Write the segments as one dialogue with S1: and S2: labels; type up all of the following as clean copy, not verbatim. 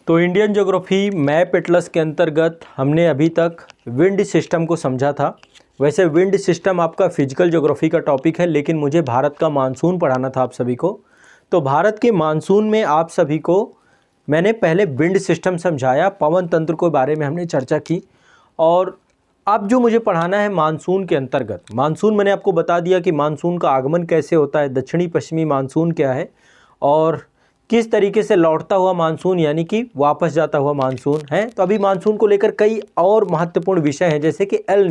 S1: तो Indian geography map Atlas के अंतर्गत हमने अभी तक विंड सिस्टम को समझा था। वैसे विंड सिस्टम आपका फिजिकल ज्योग्राफी का टॉपिक है, लेकिन मुझे भारत का मानसून पढ़ाना था आप सभी को। तो भारत के मानसून में आप सभी को मैंने पहले विंड सिस्टम समझाया, पवन तंत्र के बारे में हमने चर्चा की। और अब जो मुझे पढ़ाना है मानसून के अंतर्गत, मानसून मैंने आपको बता दिया कि मानसून का आगमन कैसे होता है, दक्षिणी पश्चिमी मानसून क्या है और किस तरीके से लौटता हुआ मानसून यानी कि वापस जाता हुआ मानसून है। तो अभी मानसून को लेकर कई और महत्वपूर्ण विषय हैं, जैसे कि एल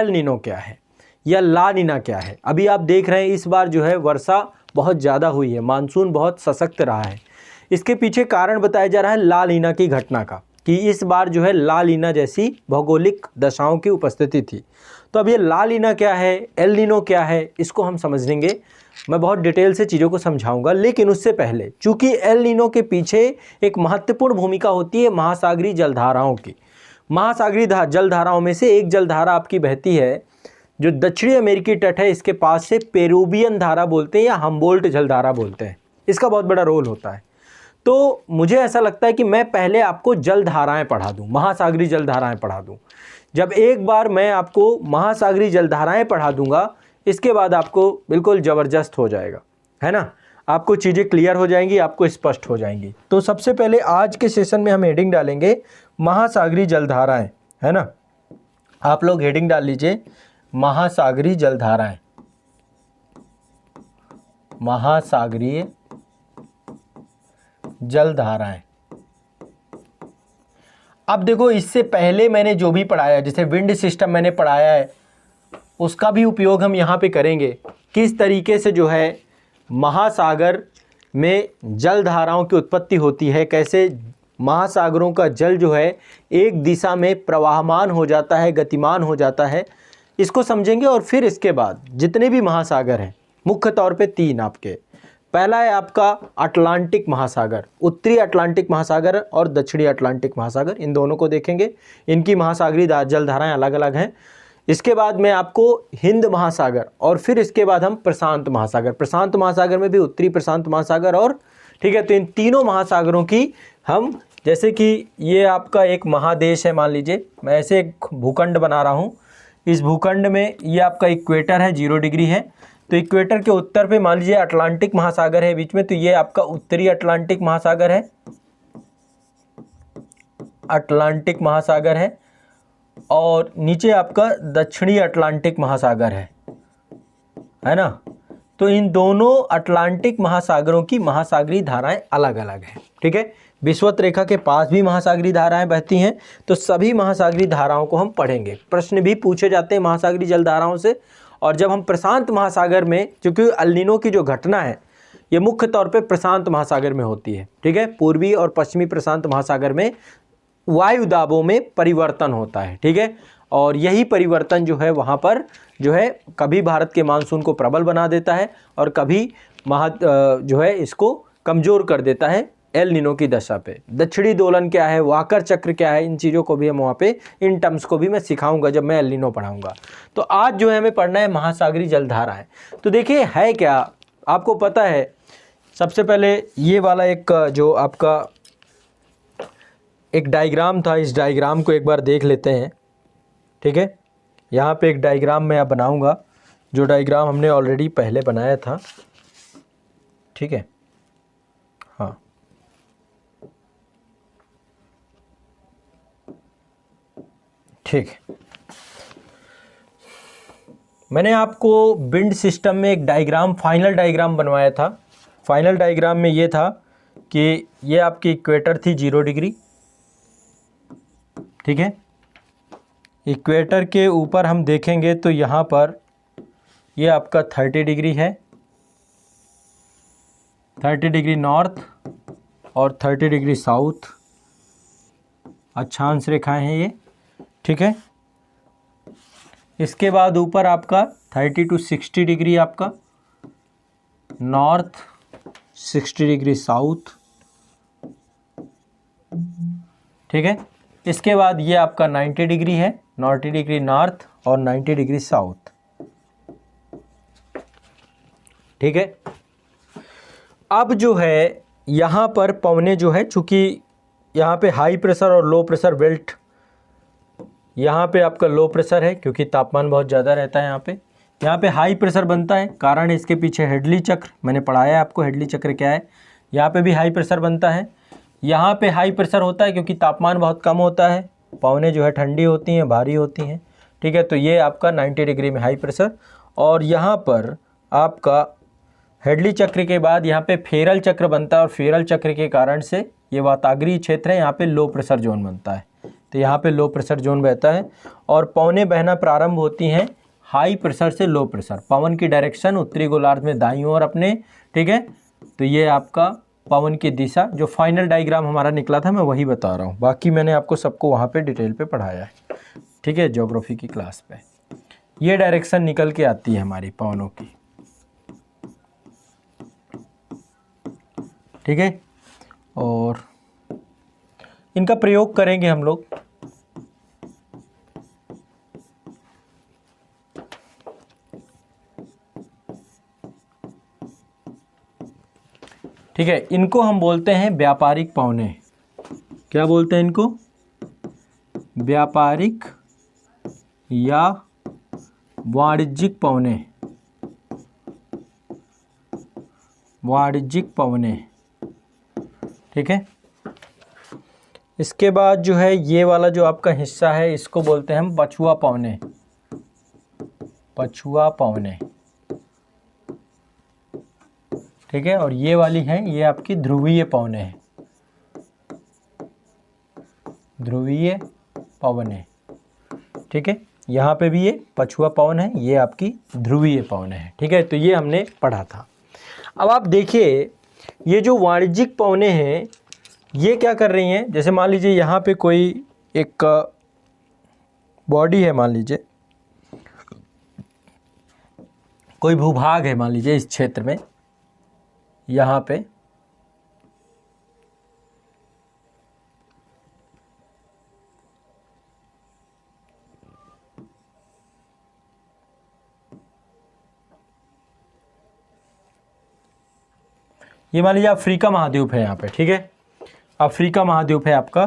S1: नीनो क्या है या ला नीना क्या है। अभी आप देख रहे हैं इस बार जो है वर्षा बहुत ज़्यादा हुई है, मानसून बहुत सशक्त रहा है। इसके पीछे कारण बताया जा रहा है ला नीना की घटना का, कि इस बार जो है ला नीना जैसी भौगोलिक दशाओं की उपस्थिति थी। तो अब ये ला नीना क्या है, एल नीनो क्या है, इसको हम समझेंगे। मैं बहुत डिटेल से चीज़ों को समझाऊंगा, लेकिन उससे पहले चूंकि एल नीनो के पीछे एक महत्वपूर्ण भूमिका होती है महासागरीय जलधाराओं की। महासागरीय जलधाराओं में से एक जलधारा आपकी बहती है जो दक्षिणी अमेरिकी तट है, इसके पास से पेरूवियन धारा बोलते हैं या हम्बोल्ट जलधारा बोलते हैं। इसका बहुत बड़ा रोल होता है। तो मुझे ऐसा लगता है कि मैं पहले आपको जलधाराएं पढ़ा दूं, महासागरीय जलधाराएं पढ़ा दूं। जब एक बार मैं आपको महासागरीय जलधाराएं पढ़ा दूंगा, इसके बाद आपको बिल्कुल ज़बरदस्त हो जाएगा, है ना। आपको चीज़ें क्लियर हो जाएंगी, आपको स्पष्ट हो जाएंगी। तो सबसे पहले आज के सेशन में हम हेडिंग डालेंगे महासागरीय जलधाराएं, है ना। आप लोग हेडिंग डाल लीजिए महासागरीय जलधाराएं, महासागरीय जलधाराएं। अब देखो, इससे पहले मैंने जो भी पढ़ाया, जैसे विंड सिस्टम मैंने पढ़ाया है, उसका भी उपयोग हम यहाँ पे करेंगे। किस तरीके से जो है महासागर में जलधाराओं की उत्पत्ति होती है, कैसे महासागरों का जल जो है एक दिशा में प्रवाहमान हो जाता है, गतिमान हो जाता है, इसको समझेंगे। और फिर इसके बाद जितने भी महासागर हैं, मुख्य तौर पे 3 आपके। पहला है आपका अटलांटिक महासागर, उत्तरी अटलांटिक महासागर और दक्षिणी अटलांटिक महासागर, इन दोनों को देखेंगे। इनकी महासागरीय जलधाराएं अलग अलग हैं। इसके बाद में आपको हिंद महासागर, और फिर इसके बाद हम प्रशांत महासागर। प्रशांत महासागर में भी उत्तरी प्रशांत महासागर और, ठीक है। तो इन तीनों महासागरों की हम, जैसे कि ये आपका एक महादेश है, मान लीजिए मैं ऐसे एक भूखंड बना रहा हूँ। इस भूखंड में ये आपका इक्वेटर है, 0 डिग्री है। तो इक्वेटर के उत्तर पे मान लीजिए अटलांटिक महासागर है बीच में, तो ये आपका उत्तरी अटलांटिक महासागर है, अटलांटिक महासागर है। और नीचे आपका दक्षिणी अटलांटिक महासागर है ना। तो इन दोनों अटलांटिक महासागरों की महासागरीय धाराएं अलग अलग हैं, ठीक है। विषुवत रेखा के पास भी महासागरीय धाराएं बहती हैं। तो सभी महासागरीय धाराओं को हम पढ़ेंगे। प्रश्न भी पूछे जाते हैं महासागरीय जलधाराओं से। और जब हम प्रशांत महासागर में, क्योंकि एल नीनो की जो घटना है ये मुख्य तौर पे प्रशांत महासागर में होती है, ठीक है। पूर्वी और पश्चिमी प्रशांत महासागर में वायु दाबों में परिवर्तन होता है, ठीक है। और यही परिवर्तन जो है वहाँ पर जो है कभी भारत के मानसून को प्रबल बना देता है और कभी जो है इसको कमज़ोर कर देता है एल नीनो की दशा पे। दक्षिणी दोलन क्या है, वाकर चक्र क्या है, इन चीज़ों को भी हम वहाँ पे, इन टर्म्स को भी मैं सिखाऊंगा जब मैं एल नीनो पढ़ाऊंगा। तो आज जो है हमें पढ़ना है महासागरीय जलधाराएं। तो देखिए है क्या, आपको पता है। सबसे पहले ये वाला एक जो आपका एक डायग्राम था, इस डायग्राम को एक बार देख लेते हैं, ठीक है। यहाँ पे एक डायग्राम मैं बनाऊंगा, जो डायग्राम हमने ऑलरेडी पहले बनाया था, ठीक है। हाँ, ठीक है। मैंने आपको विंड सिस्टम में एक डायग्राम, फाइनल डायग्राम बनवाया था। फाइनल डायग्राम में ये था कि ये आपकी इक्वेटर थी 0 डिग्री, ठीक है। इक्वेटर के ऊपर हम देखेंगे तो यहाँ पर ये आपका 30 डिग्री है, 30 डिग्री नॉर्थ और 30 डिग्री साउथ, अक्षांश रेखाएं हैं ये, ठीक है। इसके बाद ऊपर आपका 30 to 60 डिग्री आपका नॉर्थ, 60 डिग्री साउथ, ठीक है। इसके बाद ये आपका 90 डिग्री है, 90 डिग्री नॉर्थ और 90 डिग्री साउथ, ठीक है। अब जो है यहाँ पर पवने जो है, चूँकि यहाँ पे हाई प्रेशर और लो प्रेशर बेल्ट, यहाँ पे आपका लो प्रेशर है क्योंकि तापमान बहुत ज़्यादा रहता है यहाँ पे हाई प्रेशर बनता है, कारण इसके पीछे हेडली चक्र, मैंने पढ़ाया है आपको हेडली चक्र क्या है। यहाँ पे भी हाई प्रेशर बनता है, यहाँ पे हाई प्रेशर होता है क्योंकि तापमान बहुत कम होता है, पवनें जो है ठंडी होती हैं, भारी होती हैं, ठीक है। तो ये आपका 90 डिग्री में हाई प्रेशर, और यहाँ पर आपका हेडली चक्र के बाद यहाँ पे फेरल चक्र बनता है, और फेरल चक्र के कारण से ये वाताग्रीय क्षेत्र है, यहाँ पे लो प्रेशर जोन बनता है। तो यहाँ पे लो प्रेशर जोन बहता है और पवनें बहना प्रारंभ होती हैं हाई प्रेशर से लो प्रेशर। पवन की डायरेक्शन उत्तरी गोलार्ध में दाईं ओर अपने, ठीक है। तो ये आपका पवन की दिशा, जो फाइनल डायग्राम हमारा निकला था मैं वही बता रहा हूँ, बाकी मैंने आपको सबको वहाँ पे डिटेल पे पढ़ाया है, ठीक है, ज्योग्राफी की क्लास पे। ये डायरेक्शन निकल के आती है हमारी पवनों की, ठीक है। और इनका प्रयोग करेंगे हम लोग। ठीक है, इनको हम बोलते हैं व्यापारिक पवनें। क्या बोलते हैं इनको? व्यापारिक या वाणिज्यिक पवनें, वाणिज्यिक पवनें, ठीक है। इसके बाद जो है ये वाला जो आपका हिस्सा है इसको बोलते हैं हम पछुआ पवनें, पछुआ पवनें, ठीक है। और ये वाली हैं ये आपकी ध्रुवीय पवनें हैं, ध्रुवीय पवनें, ठीक है। यहाँ पे भी ये पछुआ पवन है, ये आपकी ध्रुवीय पवन है, ठीक है। तो ये हमने पढ़ा था। अब आप देखिए ये जो वाणिज्यिक पवनें हैं ये क्या कर रही हैं, जैसे मान लीजिए यहाँ पे कोई एक बॉडी है, मान लीजिए कोई भूभाग है, मान लीजिए इस क्षेत्र में, यहाँ पे ये मान लीजिए अफ्रीका महाद्वीप है यहाँ पे, ठीक है। अफ्रीका महाद्वीप है आपका,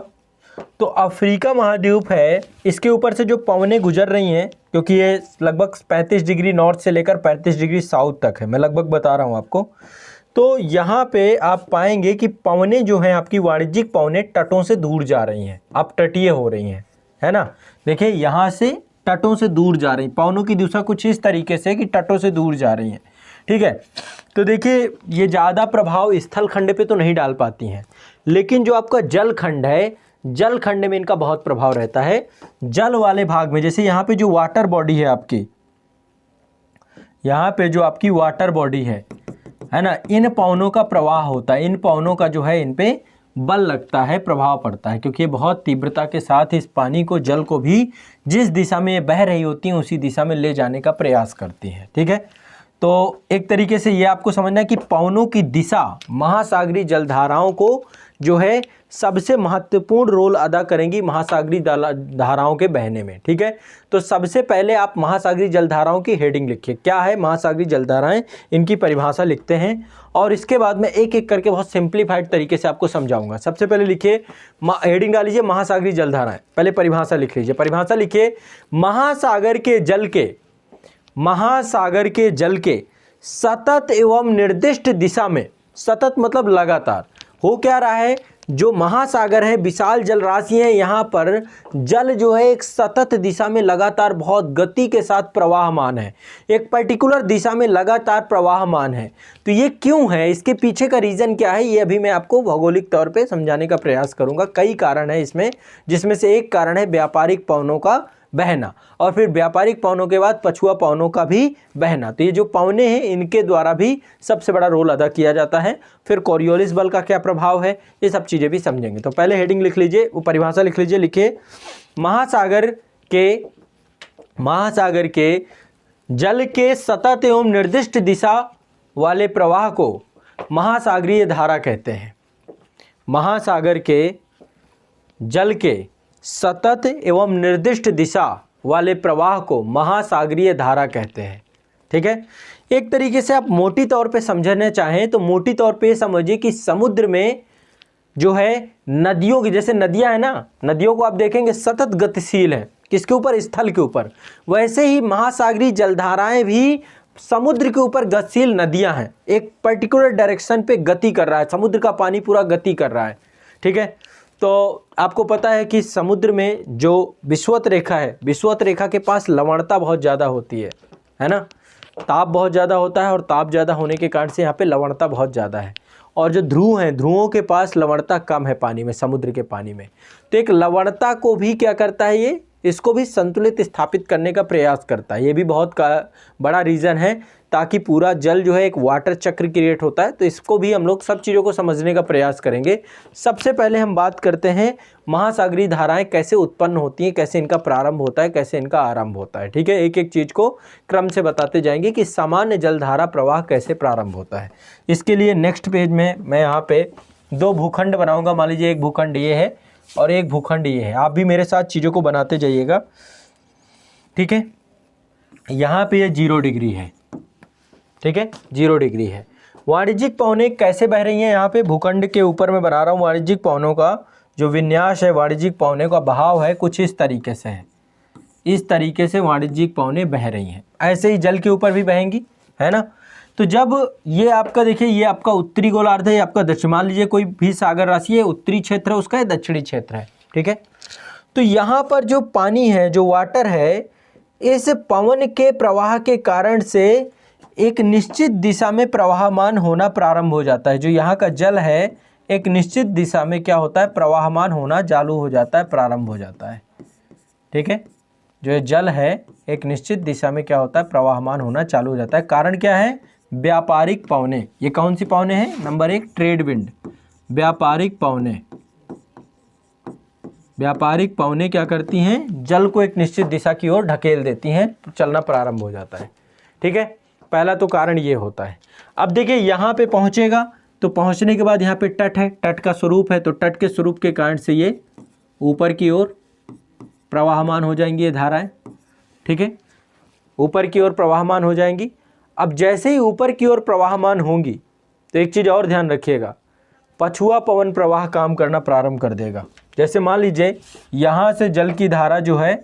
S1: तो अफ्रीका महाद्वीप है, इसके ऊपर से जो पवनें गुजर रही हैं, क्योंकि ये लगभग 35 डिग्री नॉर्थ से लेकर 35 डिग्री साउथ तक है, मैं लगभग बता रहा हूँ आपको। तो यहाँ पे आप पाएंगे कि पवनें जो हैं आपकी वाणिज्यिक पवनें तटों से दूर जा रही हैं, अब तटीय हो रही हैं, है ना। देखिए यहाँ से तटों से दूर जा रही, पवनों की दिशा कुछ इस तरीके से कि तटों से दूर जा रही हैं, ठीक है। तो देखिए ये ज़्यादा प्रभाव स्थल खंड पे तो नहीं डाल पाती हैं, लेकिन जो आपका जल खंड है, जल खंड में इनका बहुत प्रभाव रहता है। जल वाले भाग में, जैसे यहाँ पे जो वाटर बॉडी है आपकी, यहाँ पे जो आपकी वाटर बॉडी है ना, इन पवनों का प्रवाह होता है, इन पवनों का जो है इन पे बल लगता है, प्रभाव पड़ता है, क्योंकि ये बहुत तीव्रता के साथ इस पानी को, जल को भी जिस दिशा में ये बह रही होती हैं उसी दिशा में ले जाने का प्रयास करती हैं, ठीक है। तो एक तरीके से ये आपको समझना है कि पवनों की दिशा महासागरीय जलधाराओं को जो है सबसे महत्वपूर्ण रोल अदा करेंगी महासागरीय धाराओं के बहने में, ठीक है। तो सबसे पहले आप महासागरीय जलधाराओं की हेडिंग लिखिए, क्या है महासागरीय जलधाराएं, इनकी परिभाषा लिखते हैं, और इसके बाद मैं एक एक करके बहुत सिंप्लीफाइड तरीके से आपको समझाऊंगा। सबसे पहले लिखिए, हेडिंग डालीजिए महासागरीय जलधाराएं, पहले परिभाषा लिख लीजिए। परिभाषा लिखिए, महासागर के जल के, महासागर के जल के सतत एवं निर्दिष्ट दिशा में, सतत मतलब लगातार, हो क्या रहा है, जो महासागर है विशाल जल राशि है, यहाँ पर जल जो है एक सतत दिशा में लगातार बहुत गति के साथ प्रवाहमान है, एक पर्टिकुलर दिशा में लगातार प्रवाहमान है। तो ये क्यों है, इसके पीछे का रीज़न क्या है, ये अभी मैं आपको भौगोलिक तौर पे समझाने का प्रयास करूँगा। कई कारण है इसमें, जिसमें से एक कारण है व्यापारिक पवनों का बहना, और फिर व्यापारिक पवनों के बाद पछुआ पवनों का भी बहना। तो ये जो पवनें हैं इनके द्वारा भी सबसे बड़ा रोल अदा किया जाता है। फिर कोरियोलिस बल का क्या प्रभाव है, ये सब चीज़ें भी समझेंगे। तो पहले हेडिंग लिख लीजिए, वो परिभाषा लिख लीजिए, लिखिए महासागर के जल के सतत एवं निर्दिष्ट दिशा वाले प्रवाह को महासागरीय धारा कहते हैं। महासागर के जल के सतत एवं निर्दिष्ट दिशा वाले प्रवाह को महासागरीय धारा कहते हैं, ठीक है। एक तरीके से आप मोटी तौर पे समझना चाहें तो मोटी तौर पे समझिए कि समुद्र में जो है नदियों की, जैसे नदियां है ना, नदियों को आप देखेंगे सतत गतिशील है, किसके ऊपर? स्थल के ऊपर। वैसे ही महासागरीय जलधाराएं भी समुद्र के ऊपर गतिशील नदियां हैं, एक पर्टिकुलर डायरेक्शन पे गति कर रहा है, समुद्र का पानी पूरा गति कर रहा है। ठीक है, तो आपको पता है कि समुद्र में जो विषुवत रेखा है, विषुवत रेखा के पास लवणता बहुत ज़्यादा होती है ना, ताप बहुत ज़्यादा होता है और ताप ज़्यादा होने के कारण से यहाँ पे लवणता बहुत ज़्यादा है। और जो ध्रुव हैं, ध्रुवों के पास लवणता कम है पानी में, समुद्र के पानी में। तो एक लवणता को भी क्या करता है ये, इसको भी संतुलित स्थापित करने का प्रयास करता है। ये भी बहुत बड़ा रीज़न है, ताकि पूरा जल जो है एक वाटर चक्र क्रिएट होता है। तो इसको भी हम लोग सब चीज़ों को समझने का प्रयास करेंगे। सबसे पहले हम बात करते हैं महासागरीय धाराएं कैसे उत्पन्न होती हैं, कैसे इनका प्रारंभ होता है, कैसे इनका आरंभ होता है। ठीक है, एक एक चीज़ को क्रम से बताते जाएंगे कि सामान्य जलधारा प्रवाह कैसे प्रारंभ होता है। इसके लिए नेक्स्ट पेज में मैं यहाँ पे 2 भूखंड बनाऊँगा। मान लीजिए एक भूखंड ये है और एक भूखंड ये है। आप भी मेरे साथ चीज़ों को बनाते जाइएगा। ठीक है, यहाँ पे ये 0 डिग्री है। ठीक है, 0 डिग्री है। वाणिज्यिक पवनें कैसे बह रही हैं यहाँ पे भूखंड के ऊपर मैं बना रहा हूँ। वाणिज्यिक पवनों का जो विन्यास है, वाणिज्यिक पवनों का बहाव है, कुछ इस तरीके से है। इस तरीके से वाणिज्यिक पवनें बह रही हैं। ऐसे ही जल के ऊपर भी बहेंगी, है ना। तो जब ये आपका देखिए, ये आपका उत्तरी गोलार्ध है, ये आपका दक्षिण, मान लीजिए कोई भी सागर राशि है, उत्तरी क्षेत्र है उसका, दक्षिणी क्षेत्र है। ठीक है, तो यहाँ पर जो पानी है, जो वाटर है, इस पवन के प्रवाह के कारण से एक निश्चित दिशा में प्रवाहमान होना प्रारंभ हो जाता है। जो यहाँ का जल है एक निश्चित दिशा में क्या होता है, प्रवाहमान होना चालू हो जाता है, प्रारंभ हो जाता है। ठीक है, जो जल है एक निश्चित दिशा में क्या होता है, प्रवाहमान होना चालू हो जाता है। कारण क्या है, व्यापारिक पवनें। ये कौन सी पवनें हैं? Number 1 trade wind. व्यापारिक पवनें, व्यापारिक पवनें क्या करती हैं, जल को एक निश्चित दिशा की ओर ढकेल देती हैं, चलना प्रारंभ हो जाता है। ठीक है, पहला तो कारण ये होता है। अब देखिए यहाँ पे पहुँचेगा तो पहुँचने के बाद यहाँ पे तट है, तट का स्वरूप है, तो तट के स्वरूप के कारण से ये ऊपर की ओर प्रवाहमान हो जाएंगी ये धाराएं। ठीक है, ऊपर की ओर प्रवाहमान हो जाएंगी। अब जैसे ही ऊपर की ओर प्रवाहमान होंगी तो एक चीज़ और ध्यान रखिएगा, पछुआ पवन प्रवाह काम करना प्रारंभ कर देगा। जैसे मान लीजिए यहाँ से जल की धारा जो है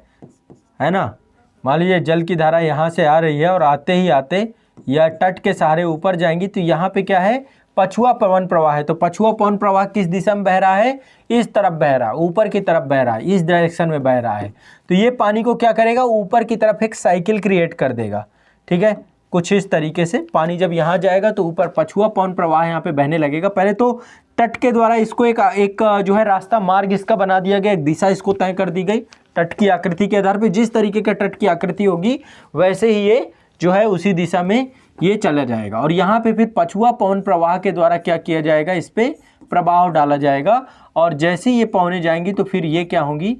S1: ना, मान लीजिए जल की धारा यहाँ से आ रही है और आते ही आते यह तट के सहारे ऊपर जाएंगी, तो यहाँ पे क्या है, पछुआ पवन प्रवाह है। तो पछुआ पवन प्रवाह किस दिशा में बह रहा है, इस तरफ बह रहा है, ऊपर की तरफ बह रहा है, इस डायरेक्शन में बह रहा है। तो ये पानी को क्या करेगा, ऊपर की तरफ एक साइकिल क्रिएट कर देगा। ठीक है, कुछ इस तरीके से पानी जब यहाँ जाएगा तो ऊपर पछुआ पवन प्रवाह यहाँ पे बहने लगेगा। पहले तो तट के द्वारा इसको एक जो है रास्ता, मार्ग इसका बना दिया गया, एक दिशा इसको तय कर दी गई। तट की आकृति के आधार पे जिस तरीके का तट की आकृति होगी वैसे ही ये जो है उसी दिशा में ये चला जाएगा। और यहाँ पे फिर पछुआ पवन प्रवाह के द्वारा क्या किया जाएगा, इस पे प्रभाव डाला जाएगा। और जैसे ही ये पवनें जाएंगी तो फिर ये क्या होंगी,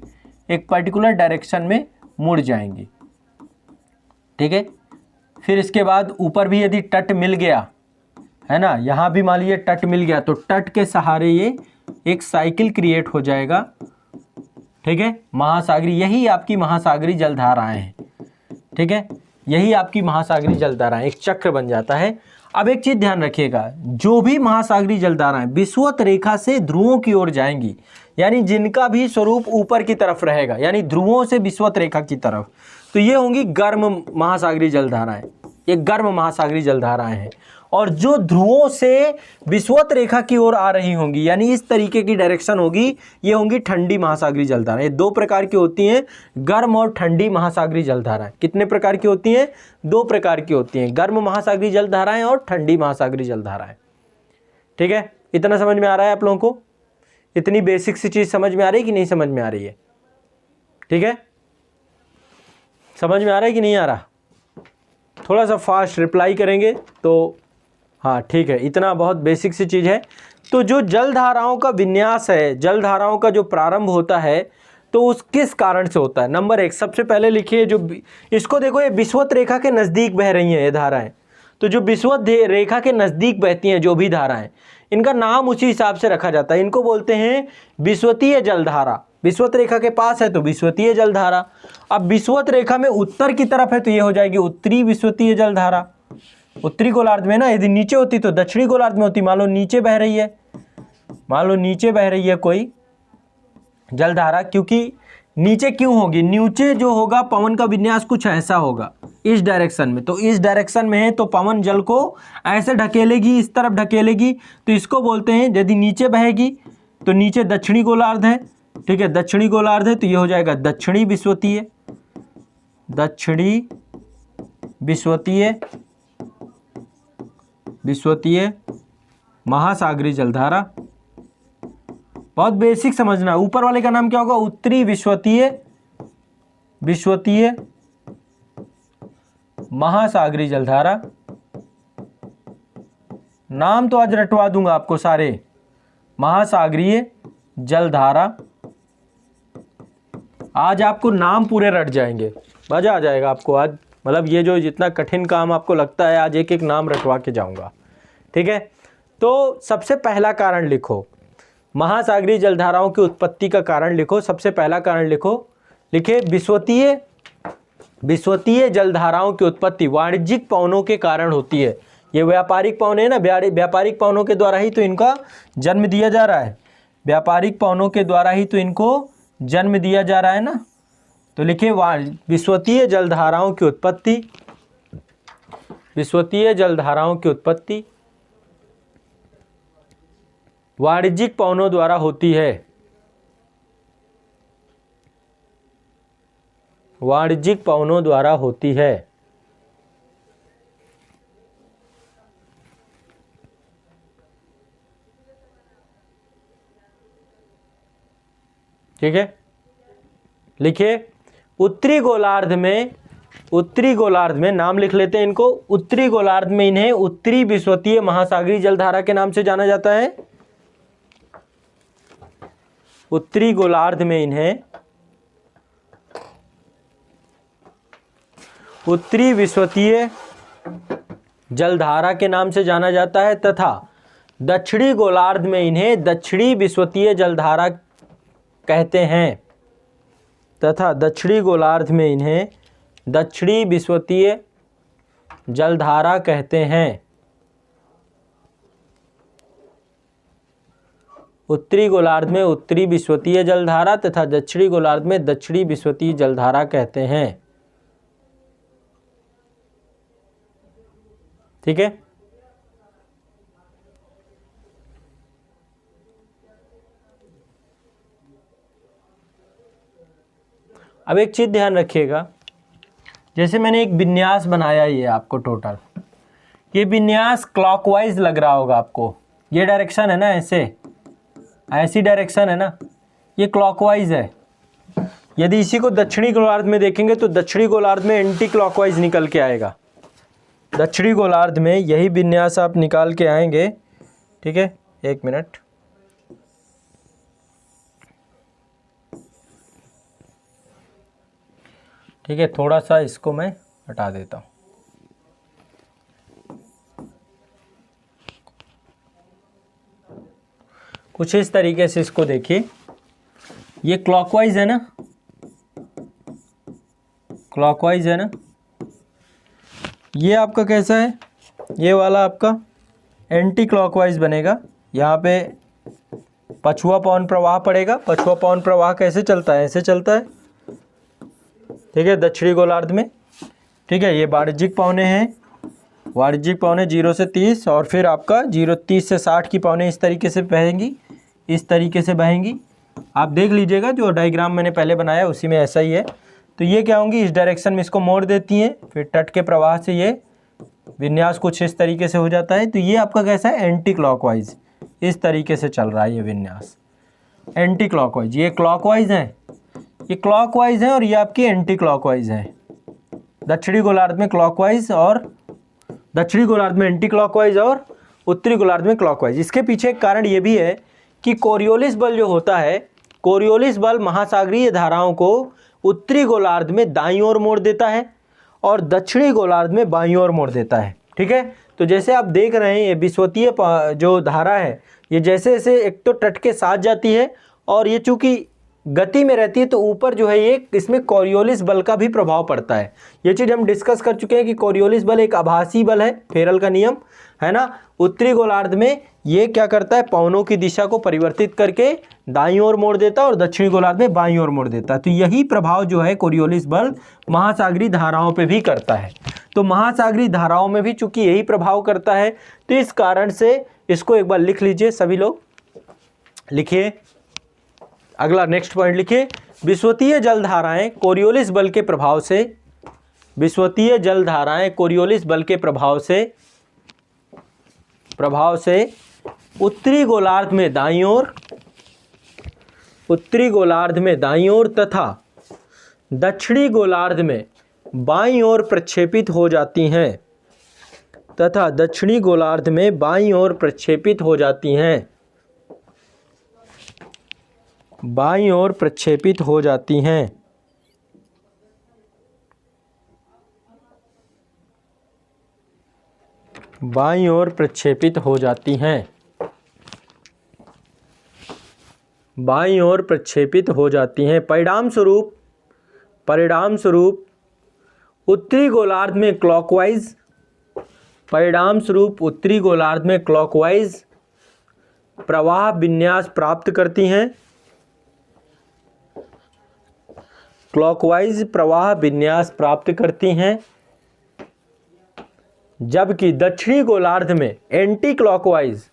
S1: एक पर्टिकुलर डायरेक्शन में मुड़ जाएंगी। ठीक है, फिर इसके बाद ऊपर भी यदि तट मिल गया है ना, यहाँ भी मान लीजिए तट मिल गया, तो तट के सहारे ये एक साइकिल क्रिएट हो जाएगा। ठीक है, महासागरीय, यही आपकी महासागरीय जलधाराएं हैं। ठीक है, यही आपकी महासागरीय जलधाराएं, एक चक्र बन जाता है। अब एक चीज़ ध्यान रखिएगा, जो भी महासागरीय जलधाराएं विषुवत रेखा से ध्रुवों की ओर जाएंगी, यानी जिनका भी स्वरूप ऊपर की तरफ रहेगा, यानी ध्रुवों से विषुवत रेखा की तरफ, तो ये होंगी गर्म महासागरीय जलधाराएं। ये गर्म महासागरीय जलधाराएं हैं। और जो ध्रुवों से विषुवत रेखा की ओर आ रही होंगी, यानी इस तरीके की डायरेक्शन होगी, ये होंगी ठंडी महासागरीय जलधाराएं। ये 2 प्रकार की होती हैं, गर्म और ठंडी महासागरीय जलधाराएं। कितने प्रकार की होती हैं? 2 प्रकार की होती हैं, गर्म महासागरीय जलधाराएं और ठंडी महासागरीय जलधाराएं। ठीक है, इतना समझ में आ रहा है आप लोगों को? इतनी बेसिक सी चीज़ समझ में आ रही है कि नहीं समझ में आ रही है? ठीक है, समझ में आ रहा है कि नहीं आ रहा? थोड़ा सा फास्ट रिप्लाई करेंगे तो हाँ ठीक है, इतना बहुत बेसिक सी चीज़ है। तो जो जलधाराओं का विन्यास है, जलधाराओं का जो प्रारंभ होता है, तो उस किस कारण से होता है? नंबर 1 सबसे पहले लिखिए, जो इसको देखो, ये विषुवत रेखा के नज़दीक बह रही हैं ये धाराएं। तो जो विषुवत रेखा के नज़दीक बहती हैं जो भी धाराएं, इनका नाम उसी हिसाब से रखा जाता है। इनको बोलते हैं विषुवतीय जलधारा। विषुवत रेखा के पास है तो विषुवतीय जलधारा। अब विषुवत रेखा में उत्तर की तरफ है तो ये हो जाएगी उत्तरी विषुवतीय जलधारा। उत्तरी गोलार्ध में ना, यदि नीचे होती तो दक्षिणी गोलार्ध में होती। मान लो नीचे बह रही है मान लो नीचे बह रही है कोई जलधारा, क्योंकि नीचे क्यों होगी, नीचे जो होगा पवन का विन्यास कुछ ऐसा होगा इस डायरेक्शन में, तो इस डायरेक्शन में है तो पवन जल को ऐसे ढकेलेगी, इस तरफ ढकेलेगी, तो इसको बोलते हैं, यदि नीचे बहेगी तो नीचे दक्षिणी गोलार्ध है, ठीक है, दक्षिणी गोलार्ध है तो ये हो जाएगा दक्षिणी विषुवतीय, दक्षिणी विषुवतीय, विषुवतीय महासागरीय जलधारा। बहुत बेसिक समझना, ऊपर वाले का नाम क्या होगा, उत्तरी विषुवतीय, विषुवतीय महासागरीय जलधारा। नाम तो आज रटवा दूंगा आपको सारे, महासागरीय जलधारा, आज आपको नाम पूरे रट जाएंगे, मजा आ जाएगा आपको आज, मतलब ये जो जितना कठिन काम आपको लगता है आज एक एक नाम रटवा के जाऊंगा, ठीक है। तो सबसे पहला कारण लिखो, महासागरीय जलधाराओं की उत्पत्ति का कारण लिखो, सबसे पहला कारण लिखो, लिखे विषुवतीय जलधाराओं की उत्पत्ति वाणिज्यिक पवनों के कारण होती है। ये व्यापारिक पवन है ना, व्यापारिक पवनों के द्वारा ही तो इनका जन्म दिया जा रहा है, व्यापारिक पवनों के द्वारा ही तो इनको जन्म दिया जा रहा है ना। तो लिखे विषुवतीय जलधाराओं की उत्पत्ति, विषुवतीय जलधाराओं की उत्पत्ति वाणिज्यिक पवनों द्वारा होती है, वाणिज्यिक पवनों द्वारा होती है। ठीक है, लिखिए उत्तरी गोलार्ध में नाम लिख लेते हैं इनको, उत्तरी गोलार्ध में इन्हें उत्तरी विषुवतीय महासागरीय जलधारा के नाम से जाना जाता है। उत्तरी गोलार्ध में इन्हें उत्तरी विषुवतीय जलधारा के नाम से जाना जाता है तथा दक्षिणी गोलार्ध में इन्हें दक्षिणी विषुवतीय जलधारा कहते हैं, तथा दक्षिणी गोलार्ध में इन्हें दक्षिणी विषुवतीय जलधारा कहते हैं। उत्तरी गोलार्ध में उत्तरी विषुवतीय जलधारा तथा दक्षिणी गोलार्ध में दक्षिणी विषुवतीय जलधारा कहते हैं। ठीक है, अब एक चीज ध्यान रखिएगा, जैसे मैंने एक विन्यास बनाया, ये आपको टोटल ये विन्यास क्लॉकवाइज लग रहा होगा आपको, ये डायरेक्शन है ना, ऐसी डायरेक्शन है ना, ये क्लॉकवाइज है। यदि इसी को दक्षिणी गोलार्ध में देखेंगे तो दक्षिणी गोलार्ध में एंटी क्लॉकवाइज निकल के आएगा, दक्षिणी गोलार्ध में यही विन्यास आप निकाल के आएंगे। ठीक है, एक मिनट, ठीक है, थोड़ा सा इसको मैं हटा देता हूँ। कुछ इस तरीके से इसको देखिए, ये क्लॉकवाइज है ना, क्लॉकवाइज है ना, ये आपका कैसा है, ये वाला आपका एंटी क्लॉकवाइज बनेगा। यहाँ पे पछुआ पवन प्रवाह पड़ेगा, पछुआ पवन प्रवाह कैसे चलता है, ऐसे चलता है। ठीक है, दक्षिणी गोलार्ध में। ठीक है, ये वाणिज्यिक पवनें हैं, वाणिज्यिक पवनें 0 से 30 और फिर आपका 30 से 60 की पवनें इस तरीके से बहेंगी, इस तरीके से बहेंगी। आप देख लीजिएगा, जो डायग्राम मैंने पहले बनाया उसी में ऐसा ही है। तो ये क्या होंगी, इस डायरेक्शन में इसको मोड़ देती हैं, फिर तट के प्रवाह से ये विन्यास कुछ इस तरीके से हो जाता है। तो ये आपका कैसा है, एंटी क्लॉकवाइज, इस तरीके से चल रहा है ये विन्यास, एंटी क्लॉकवाइज। ये क्लॉकवाइज है, ये क्लॉकवाइज है और ये आपकी एंटी क्लॉकवाइज है। दक्षिणी गोलार्ध में क्लॉकवाइज और दक्षिणी गोलार्ध में एंटी क्लॉकवाइज और उत्तरी गोलार्ध में क्लॉकवाइज। इसके पीछे एक कारण ये भी है कि कोरियोलिस बल जो होता है, कोरियोलिस बल महासागरीय धाराओं को उत्तरी गोलार्ध में दाईं ओर मोड़ देता है और दक्षिणी गोलार्ध में बाईं ओर मोड़ देता है। ठीक है, तो जैसे आप देख रहे हैं ये विषुवतीय जो धारा है, ये जैसे जैसे एक तो तट के साथ जाती है और ये चूँकि गति में रहती है तो ऊपर जो है ये इसमें कोरियोलिस बल का भी प्रभाव पड़ता है। ये चीज़ हम डिस्कस कर चुके हैं कि कोरियोलिस बल एक आभासी बल है, फेरल का नियम है ना। उत्तरी गोलार्ध में ये क्या करता है, पवनों की दिशा को परिवर्तित करके दाईं ओर मोड़ देता है और दक्षिणी गोलार्ध में बाईं ओर मोड़ देता है। तो यही प्रभाव जो है कोरियोलिस बल महासागरीय धाराओं पे भी करता है। तो महासागरीय धाराओं में भी चूंकि यही प्रभाव करता है, तो इस कारण से इसको एक बार लिख लीजिए सभी लोग। लिखिए अगला नेक्स्ट पॉइंट लिखिए, विस्वतीय जलधाराएं कोरियोलिस बल के प्रभाव से, विस्वतीय जलधाराएं कोरियोलिस बल के प्रभाव से उत्तरी गोलार्ध में दाईं ओर, उत्तरी गोलार्ध में दाईं ओर तथा दक्षिणी गोलार्ध में बाईं ओर प्रक्षेपित हो जाती हैं, तथा दक्षिणी गोलार्ध में बाईं ओर प्रक्षेपित हो जाती हैं, बाईं ओर प्रक्षेपित हो जाती हैं। बाईं ओर प्रक्षेपित हो जाती हैं, बाईं ओर प्रक्षेपित हो जाती हैं। परिणाम स्वरूप उत्तरी गोलार्ध में क्लॉकवाइज, परिणाम स्वरूप उत्तरी गोलार्ध में क्लॉकवाइज प्रवाह विन्यास प्राप्त करती हैं, क्लॉकवाइज प्रवाह विन्यास प्राप्त करती हैं, जबकि दक्षिणी गोलार्ध में एंटी क्लॉकवाइज,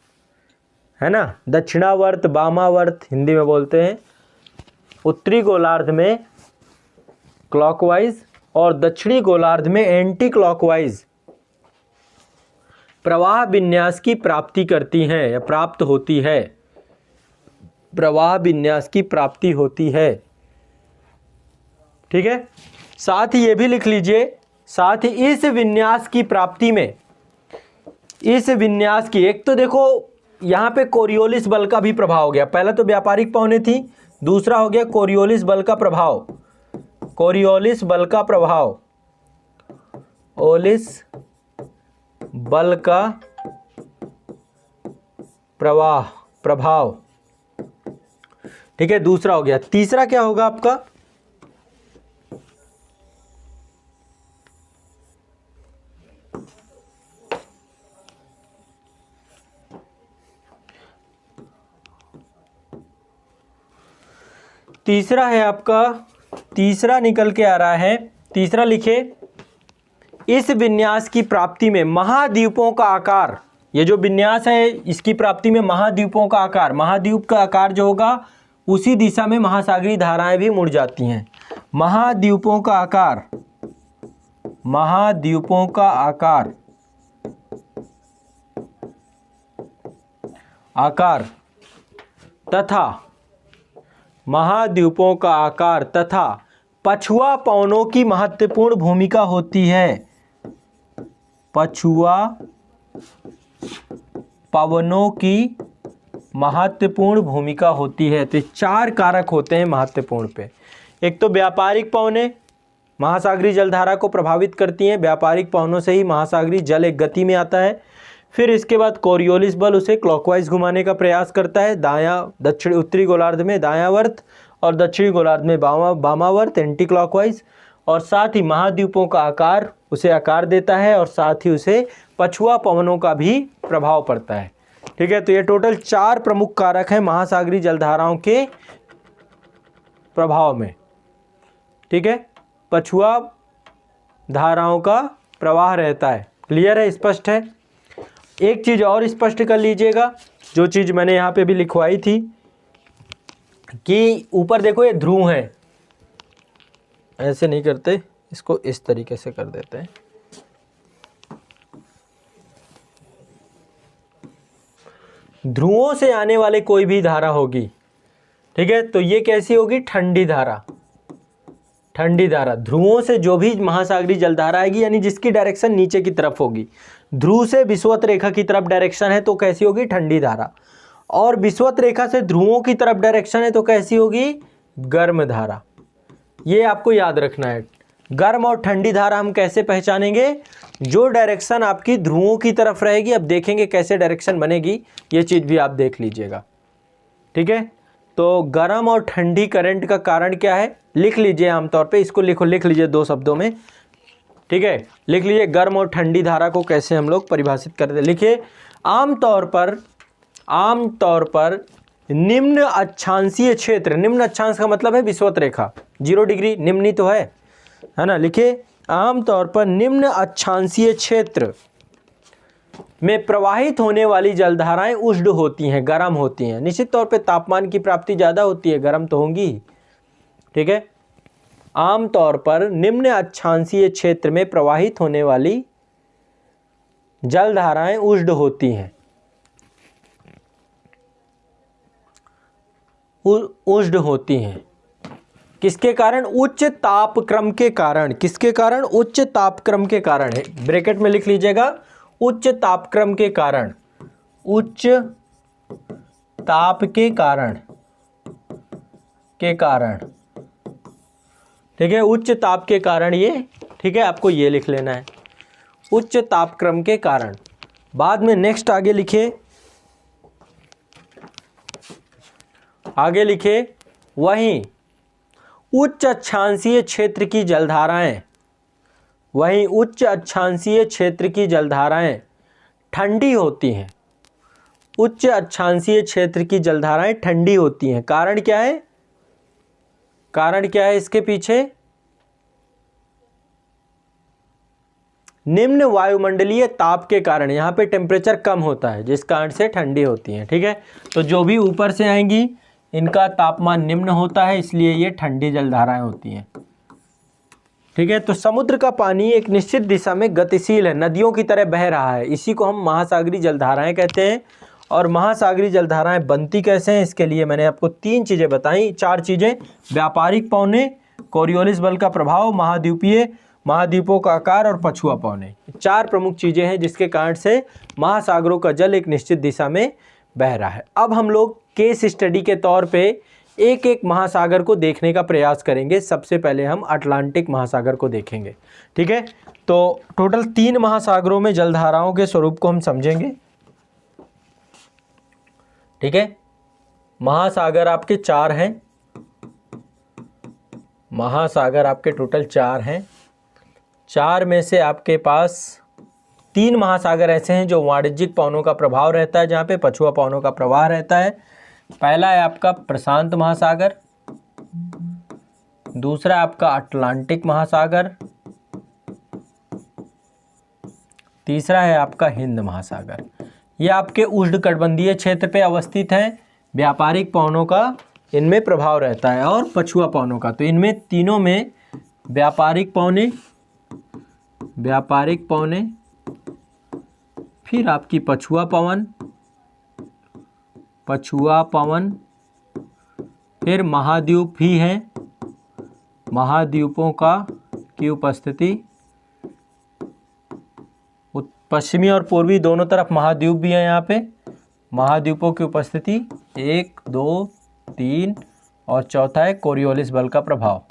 S1: है ना, दक्षिणावर्त वामावर्त हिंदी में बोलते हैं, उत्तरी गोलार्ध में क्लॉकवाइज और दक्षिणी गोलार्ध में एंटी क्लॉकवाइज प्रवाह विन्यास की प्राप्ति करती हैं या प्राप्त होती है, प्रवाह विन्यास की प्राप्ति होती है। ठीक है, साथ ही ये भी लिख लीजिए, साथ ही इस विन्यास की प्राप्ति में, इस विन्यास की, एक तो देखो यहाँ पे कोरियोलिस बल का भी प्रभाव हो गया, पहला तो व्यापारिक पवनें थी, दूसरा हो गया कोरियोलिस बल का प्रभाव, कोरियोलिस बल का प्रभाव, ओलिस बल का प्रभाव। ठीक है, दूसरा हो गया। तीसरा क्या होगा आपका, तीसरा है आपका, तीसरा निकल के आ रहा है, तीसरा लिखे, इस विन्यास की प्राप्ति में महाद्वीपों का आकार, ये जो विन्यास है इसकी प्राप्ति में महाद्वीपों का आकार, महाद्वीप का आकार जो होगा उसी दिशा में महासागरीय धाराएं भी मुड़ जाती हैं। महाद्वीपों का आकार, महाद्वीपों का आकार तथा महाद्वीपों का आकार तथा पछुआ पवनों की महत्वपूर्ण भूमिका होती है, पछुआ पवनों की महत्वपूर्ण भूमिका होती है। तो चार कारक होते हैं महत्वपूर्ण पे, एक तो व्यापारिक पवनें महासागरीय जलधारा को प्रभावित करती हैं, व्यापारिक पवनों से ही महासागरीय जल एक गति में आता है। फिर इसके बाद कोरियोलिस बल उसे क्लॉकवाइज घुमाने का प्रयास करता है, दायां दक्षिण उत्तरी गोलार्ध में दायावर्त और दक्षिणी गोलार्ध में वामावर्त एंटी क्लॉकवाइज, और साथ ही महाद्वीपों का आकार उसे आकार देता है और साथ ही उसे पछुआ पवनों का भी प्रभाव पड़ता है। ठीक है, तो ये टोटल चार प्रमुख कारक हैं महासागरीय जलधाराओं के प्रभाव में। ठीक है, पछुआ धाराओं का प्रवाह रहता है। क्लियर है, स्पष्ट है। एक चीज़ और स्पष्ट कर लीजिएगा, जो चीज़ मैंने यहाँ पे भी लिखवाई थी कि ऊपर देखो ये ध्रुव हैं, ऐसे नहीं करते, इसको इस तरीके से कर देते हैं। ध्रुवों से आने वाले कोई भी धारा होगी, ठीक है, तो ये कैसी होगी, ठंडी धारा। ठंडी धारा, ध्रुवों से जो भी महासागरीय जलधारा आएगी यानी जिसकी डायरेक्शन नीचे की तरफ होगी, ध्रुव से विषुवत रेखा की तरफ डायरेक्शन है तो कैसी होगी, ठंडी धारा, और विषुवत रेखा से ध्रुवों की तरफ डायरेक्शन है तो कैसी होगी, गर्म धारा। ये आपको याद रखना है। गर्म और ठंडी धारा हम कैसे पहचानेंगे, जो डायरेक्शन आपकी ध्रुवों की तरफ रहेगी, अब देखेंगे कैसे डायरेक्शन बनेगी, ये चीज़ भी आप देख लीजिएगा। ठीक है, तो गर्म और ठंडी करंट का कारण क्या है, लिख लीजिए आमतौर पे, इसको लिख लीजिए दो शब्दों में। ठीक है, लिख लीजिए गर्म और ठंडी धारा को कैसे हम लोग परिभाषित करते हैं। लिखिए, आमतौर पर आमतौर पर निम्न अक्षांशीय क्षेत्र, निम्न अक्षांश का मतलब है विषुवत रेखा, 0 डिग्री निम्न ही तो है ना। लिखिए, आमतौर पर निम्न अक्षांशीय क्षेत्र में प्रवाहित होने वाली जलधाराएं उष्ण होती हैं, गर्म होती हैं। निश्चित तौर पे तापमान की प्राप्ति ज़्यादा होती है, गर्म तो होंगी ही। ठीक है, आमतौर पर निम्न अक्षांशीय क्षेत्र में प्रवाहित होने वाली जलधाराएं उष्ण होती हैं, उष्ण होती हैं। किसके कारण? उच्च तापक्रम के कारण। किसके कारण? उच्च तापक्रम के कारण है, ब्रैकेट में लिख लीजिएगा, उच्च तापक्रम के कारण, उच्च ताप के कारण, ठीक है, उच्च ताप के कारण ये, ठीक है, आपको ये लिख लेना है, उच्च तापक्रम के कारण। बाद में नेक्स्ट आगे लिखे, आगे लिखे, वहीं उच्च अक्षांशीय क्षेत्र की जलधाराएं, वहीं उच्च अक्षांशीय क्षेत्र की जलधाराएं ठंडी होती हैं। उच्च अक्षांशीय क्षेत्र की जलधाराएं ठंडी होती हैं। कारण क्या है? कारण क्या है इसके पीछे? निम्न वायुमंडलीय ताप के कारण, यहाँ पे टेम्परेचर कम होता है जिस कारण से ठंडी होती हैं। ठीक है, तो जो भी ऊपर से आएंगी इनका तापमान निम्न होता है, इसलिए ये ठंडी जलधाराएं होती हैं। ठीक है, तो समुद्र का पानी एक निश्चित दिशा में गतिशील है, नदियों की तरह बह रहा है, इसी को हम महासागरीय जलधाराएं कहते हैं। और महासागरीय जलधाराएं बनती कैसे हैं, इसके लिए मैंने आपको 3 चीज़ें बताई, 4 चीज़ें, व्यापारिक पौने, कोरियोलिस बल का प्रभाव, महाद्वीपीय, महाद्वीपों का आकार और पछुआ पौने, 4 प्रमुख चीज़ें हैं जिसके कारण से महासागरों का जल एक निश्चित दिशा में बह रहा है। अब हम लोग केस स्टडी के तौर पे एक एक महासागर को देखने का प्रयास करेंगे। सबसे पहले हम अटलांटिक महासागर को देखेंगे। ठीक है, तो टोटल 3 महासागरों में जलधाराओं के स्वरूप को हम समझेंगे। ठीक है, महासागर आपके 4 हैं, महासागर आपके टोटल 4 हैं। 4 में से आपके पास 3 महासागर ऐसे हैं जो वाणिज्यिक पवनों का प्रभाव रहता है, जहाँ पे पछुआ पवनों का प्रवाह रहता है। पहला है आपका प्रशांत महासागर, दूसरा आपका अटलांटिक महासागर, तीसरा है आपका हिंद महासागर। ये आपके उष्णकटिबंधीय क्षेत्र पे अवस्थित हैं। व्यापारिक पवनों का इनमें प्रभाव रहता है और पछुआ पवनों का। तो इनमें तीनों में व्यापारिक पवने, फिर आपकी पछुआ पवन, फिर महाद्वीप भी हैं, महाद्वीपों की उपस्थिति, पश्चिमी और पूर्वी दोनों तरफ महाद्वीप भी है। यहाँ पे महाद्वीपों की उपस्थिति 1, 2, 3 और चौथा है कोरियोलिस बल का प्रभाव।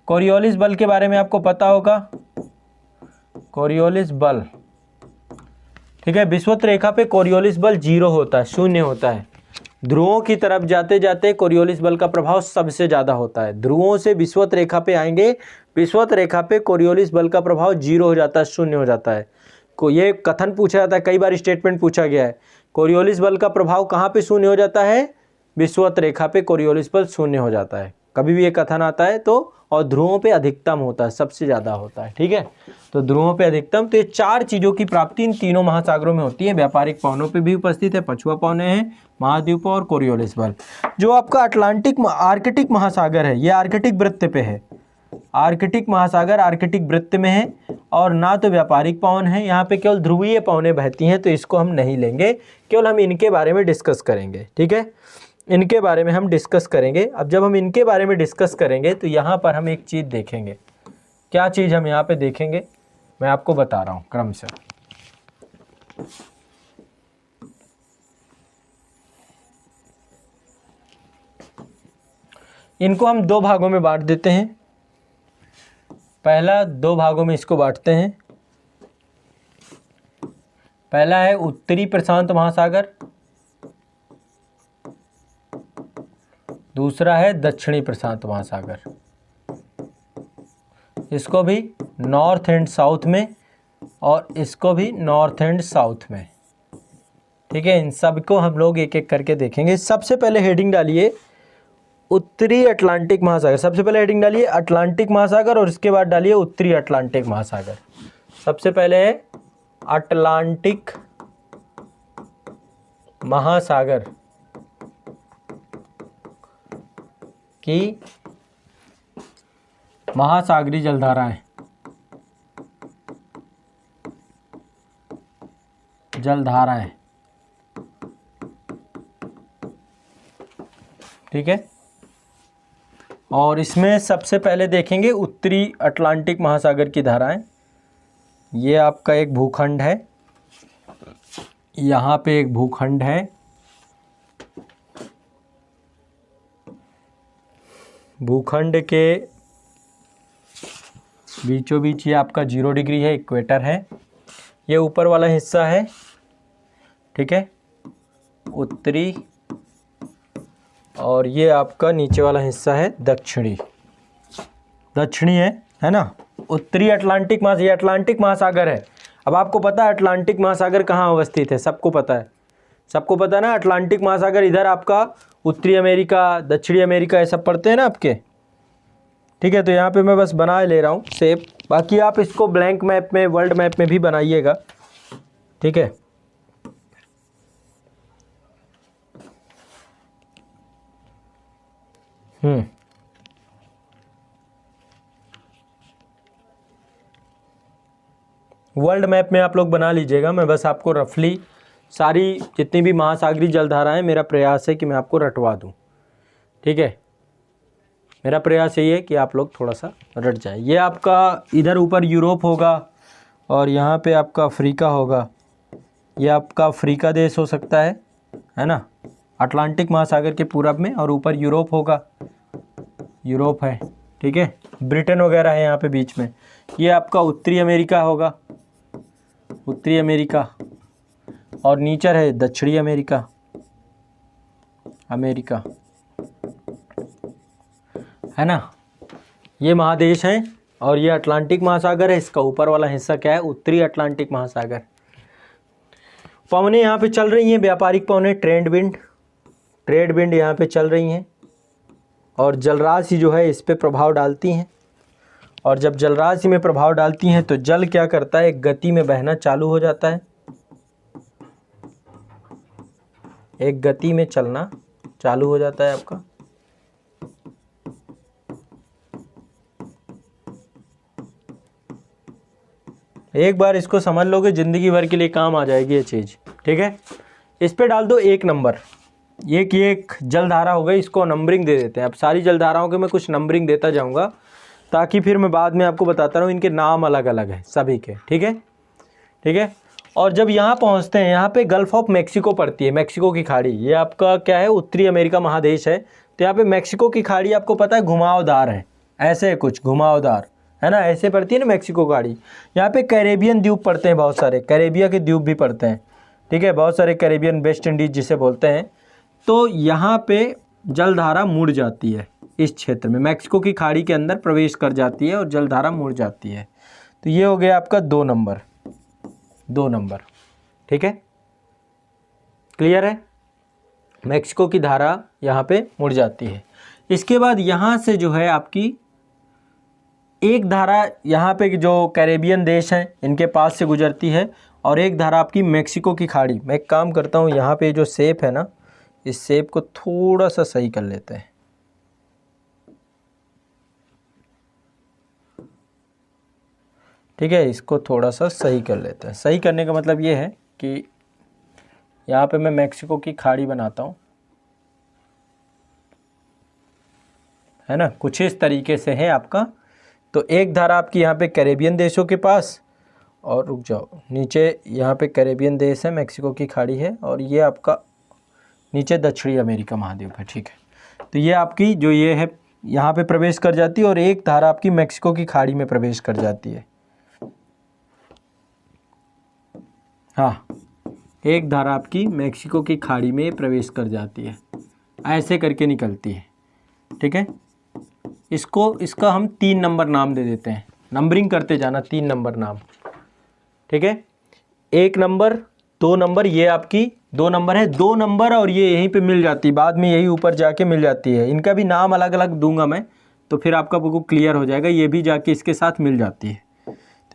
S1: कोरियोलिस बल के बारे में आपको पता होगा, कोरियोलिस बल, ठीक है, विषुवत रेखा पे कोरियोलिस बल 0 होता है, 0 होता है। ध्रुवों की तरफ जाते जाते कोरियोलिस बल का प्रभाव सबसे ज़्यादा होता है। ध्रुवों से विषुवत रेखा पे आएंगे, विषुवत रेखा पे कोरियोलिस बल का प्रभाव 0 हो जाता है, 0 हो जाता है। को ये कथन पूछा जाता है, कई बार स्टेटमेंट पूछा गया है, कोरियोलिस बल का प्रभाव कहाँ पे 0 हो जाता है? विषुवत रेखा पे कोरियोलिस बल 0 हो जाता है। कभी भी ये कथन आता है तो, और ध्रुवों पे अधिकतम होता है, सबसे ज़्यादा होता है। ठीक है, तो ध्रुवों पे अधिकतम। तो ये 4 चीज़ों की प्राप्ति इन तीनों महासागरों में होती है। व्यापारिक पवनों पे भी उपस्थित है, पछुआ पवने हैं, महाद्वीपों और कोरियोलिस बल। जो आपका आर्कटिक महासागर है, ये आर्कटिक वृत्त पे है। आर्कटिक महासागर आर्कटिक वृत्त में है और ना तो व्यापारिक पवन है, यहाँ पे केवल ध्रुवीय पवनें बहती हैं, तो इसको हम नहीं लेंगे, केवल हम इनके बारे में डिस्कस करेंगे। ठीक है, इनके बारे में हम डिस्कस करेंगे। अब जब हम इनके बारे में डिस्कस करेंगे तो यहाँ पर हम एक चीज़ देखेंगे। क्या चीज़ हम यहाँ पे देखेंगे, मैं आपको बता रहा हूँ क्रम से। इनको हम 2 भागों में बांट देते हैं। पहला 2 भागों में इसको बांटते हैं। पहला है उत्तरी प्रशांत महासागर, दूसरा है दक्षिणी प्रशांत महासागर। इसको भी नॉर्थ एंड साउथ में और इसको भी नॉर्थ एंड साउथ में। ठीक है, इन सब को हम लोग एक एक करके देखेंगे। सबसे पहले हेडिंग डालिए उत्तरी अटलांटिक महासागर। सबसे पहले हेडिंग डालिए अटलांटिक महासागर और इसके बाद डालिए उत्तरी अटलांटिक महासागर। सबसे पहले है अटलांटिक महासागर की महासागरीय जलधाराएं, ठीक है। और इसमें सबसे पहले देखेंगे उत्तरी अटलांटिक महासागर की धाराएं। ये आपका एक भूखंड है, यहाँ पे एक भूखंड है, भूखंड के बीचों बीच ये आपका 0 डिग्री है, इक्वेटर है। ये ऊपर वाला हिस्सा है, ठीक है, उत्तरी, और ये आपका नीचे वाला हिस्सा है दक्षिणी है ना। उत्तरी अटलांटिक महासागर, ये अटलांटिक महासागर है। अब आपको पता है अटलांटिक महासागर कहाँ अवस्थित है, सबको पता है, सबको पता है ना। अटलांटिक महासागर इधर आपका उत्तरी अमेरिका, दक्षिणी अमेरिका ये सब पड़ते हैं ना आपके, ठीक है। तो यहाँ पे मैं बस बना ले रहा हूँ शेप, बाकी आप इसको ब्लैंक मैप में, वर्ल्ड मैप में भी बनाइएगा, ठीक है। वर्ल्ड मैप में आप लोग बना लीजिएगा। मैं बस आपको रफली सारी जितनी भी महासागरीय जलधाराएं, मेरा प्रयास है कि मैं आपको रटवा दूं, ठीक है। मेरा प्रयास यही है कि आप लोग थोड़ा सा रट जाए। ये आपका इधर ऊपर यूरोप होगा और यहाँ पे आपका अफ्रीका होगा। ये आपका अफ्रीका देश हो सकता है ना, अटलांटिक महासागर के पूरब में, और ऊपर यूरोप होगा, यूरोप है, ठीक है। ब्रिटेन वगैरह है यहाँ पे बीच में। ये आपका उत्तरी अमेरिका होगा, उत्तरी अमेरिका, और नीचे है दक्षिणी अमेरिका, है ना। ये महादेश हैं और ये अटलांटिक महासागर है। इसका ऊपर वाला हिस्सा क्या है, उत्तरी अटलांटिक महासागर। पवनें यहाँ पे चल रही हैं, व्यापारिक पवनें, ट्रेड विंड यहाँ पे चल रही हैं, और जलराशि जो है इस पे प्रभाव डालती हैं। और जब जलराशि में प्रभाव डालती हैं तो जल क्या करता है, एक गति में बहना चालू हो जाता है, एक गति में चलना चालू हो जाता है आपका। एक बार इसको समझ लोगे ज़िंदगी भर के लिए काम आ जाएगी ये चीज़, ठीक है। इस पे डाल दो 1 नंबर। ये कि एक जलधारा हो गई, इसको नंबरिंग दे देते हैं। अब सारी जलधाराओं के मैं कुछ नंबरिंग देता जाऊंगा ताकि फिर मैं बाद में आपको बताता रहूँ, इनके नाम अलग अलग है सभी के, ठीक है, ठीक है। और जब यहाँ पहुँचते हैं, यहाँ पे गल्फ ऑफ मैक्सिको पड़ती है, मैक्सिको की खाड़ी। ये आपका क्या है, उत्तरी अमेरिका महादेश है। तो यहाँ पे मैक्सिको की खाड़ी आपको पता है घुमावदार है, ऐसे कुछ घुमावदार है ना, ऐसे पड़ती है ना मैक्सिको खाड़ी। यहाँ पे कैरेबियन द्वीप पड़ते हैं बहुत सारे, कैरेबिया के द्वीप भी पड़ते हैं, ठीक है, बहुत सारे कैरेबियन, वेस्ट इंडीज जिसे बोलते हैं। तो यहाँ पे जलधारा मुड़ जाती है, इस क्षेत्र में मैक्सिको की खाड़ी के अंदर प्रवेश कर जाती है और जलधारा मुड़ जाती है। तो ये हो गया आपका 2 नंबर, ठीक है, क्लियर है। मैक्सिको की धारा यहाँ पे मुड़ जाती है। इसके बाद यहाँ से जो है आपकी एक धारा यहाँ पे जो कैरेबियन देश हैं इनके पास से गुजरती है, और एक धारा आपकी मैक्सिको की खाड़ी। मैं एक काम करता हूँ, यहाँ पे जो शेप है ना, इस शेप को थोड़ा सा सही कर लेते हैं, ठीक है, इसको थोड़ा सा सही कर लेते हैं। सही करने का मतलब ये है कि यहाँ पे मैं मैक्सिको की खाड़ी बनाता हूँ, है ना, कुछ इस तरीके से है आपका। तो एक धारा आपकी यहाँ पे कैरेबियन देशों के पास, और रुक जाओ, नीचे यहाँ पे कैरेबियन देश है, मैक्सिको की खाड़ी है, और ये आपका नीचे दक्षिणी अमेरिका महाद्वीप है, ठीक है। तो ये आपकी जो ये है यहाँ पे प्रवेश कर जाती है, और एक धारा आपकी मैक्सिको की खाड़ी में प्रवेश कर जाती है। हाँ, एक धारा आपकी मैक्सिको की खाड़ी में प्रवेश कर जाती है, ऐसे करके निकलती है, ठीक है। इसका हम 3 नंबर नाम दे देते हैं, नंबरिंग करते जाना, 3 नंबर नाम, ठीक है। 1 नंबर 2 नंबर, ये आपकी 2 नंबर है, 2 नंबर और ये यहीं पे मिल जाती है, बाद में यही ऊपर जाके मिल जाती है। इनका भी नाम अलग अलग दूंगा मैं, तो फिर आपका बिल्कुल क्लियर हो जाएगा। ये भी जाके इसके साथ मिल जाती है।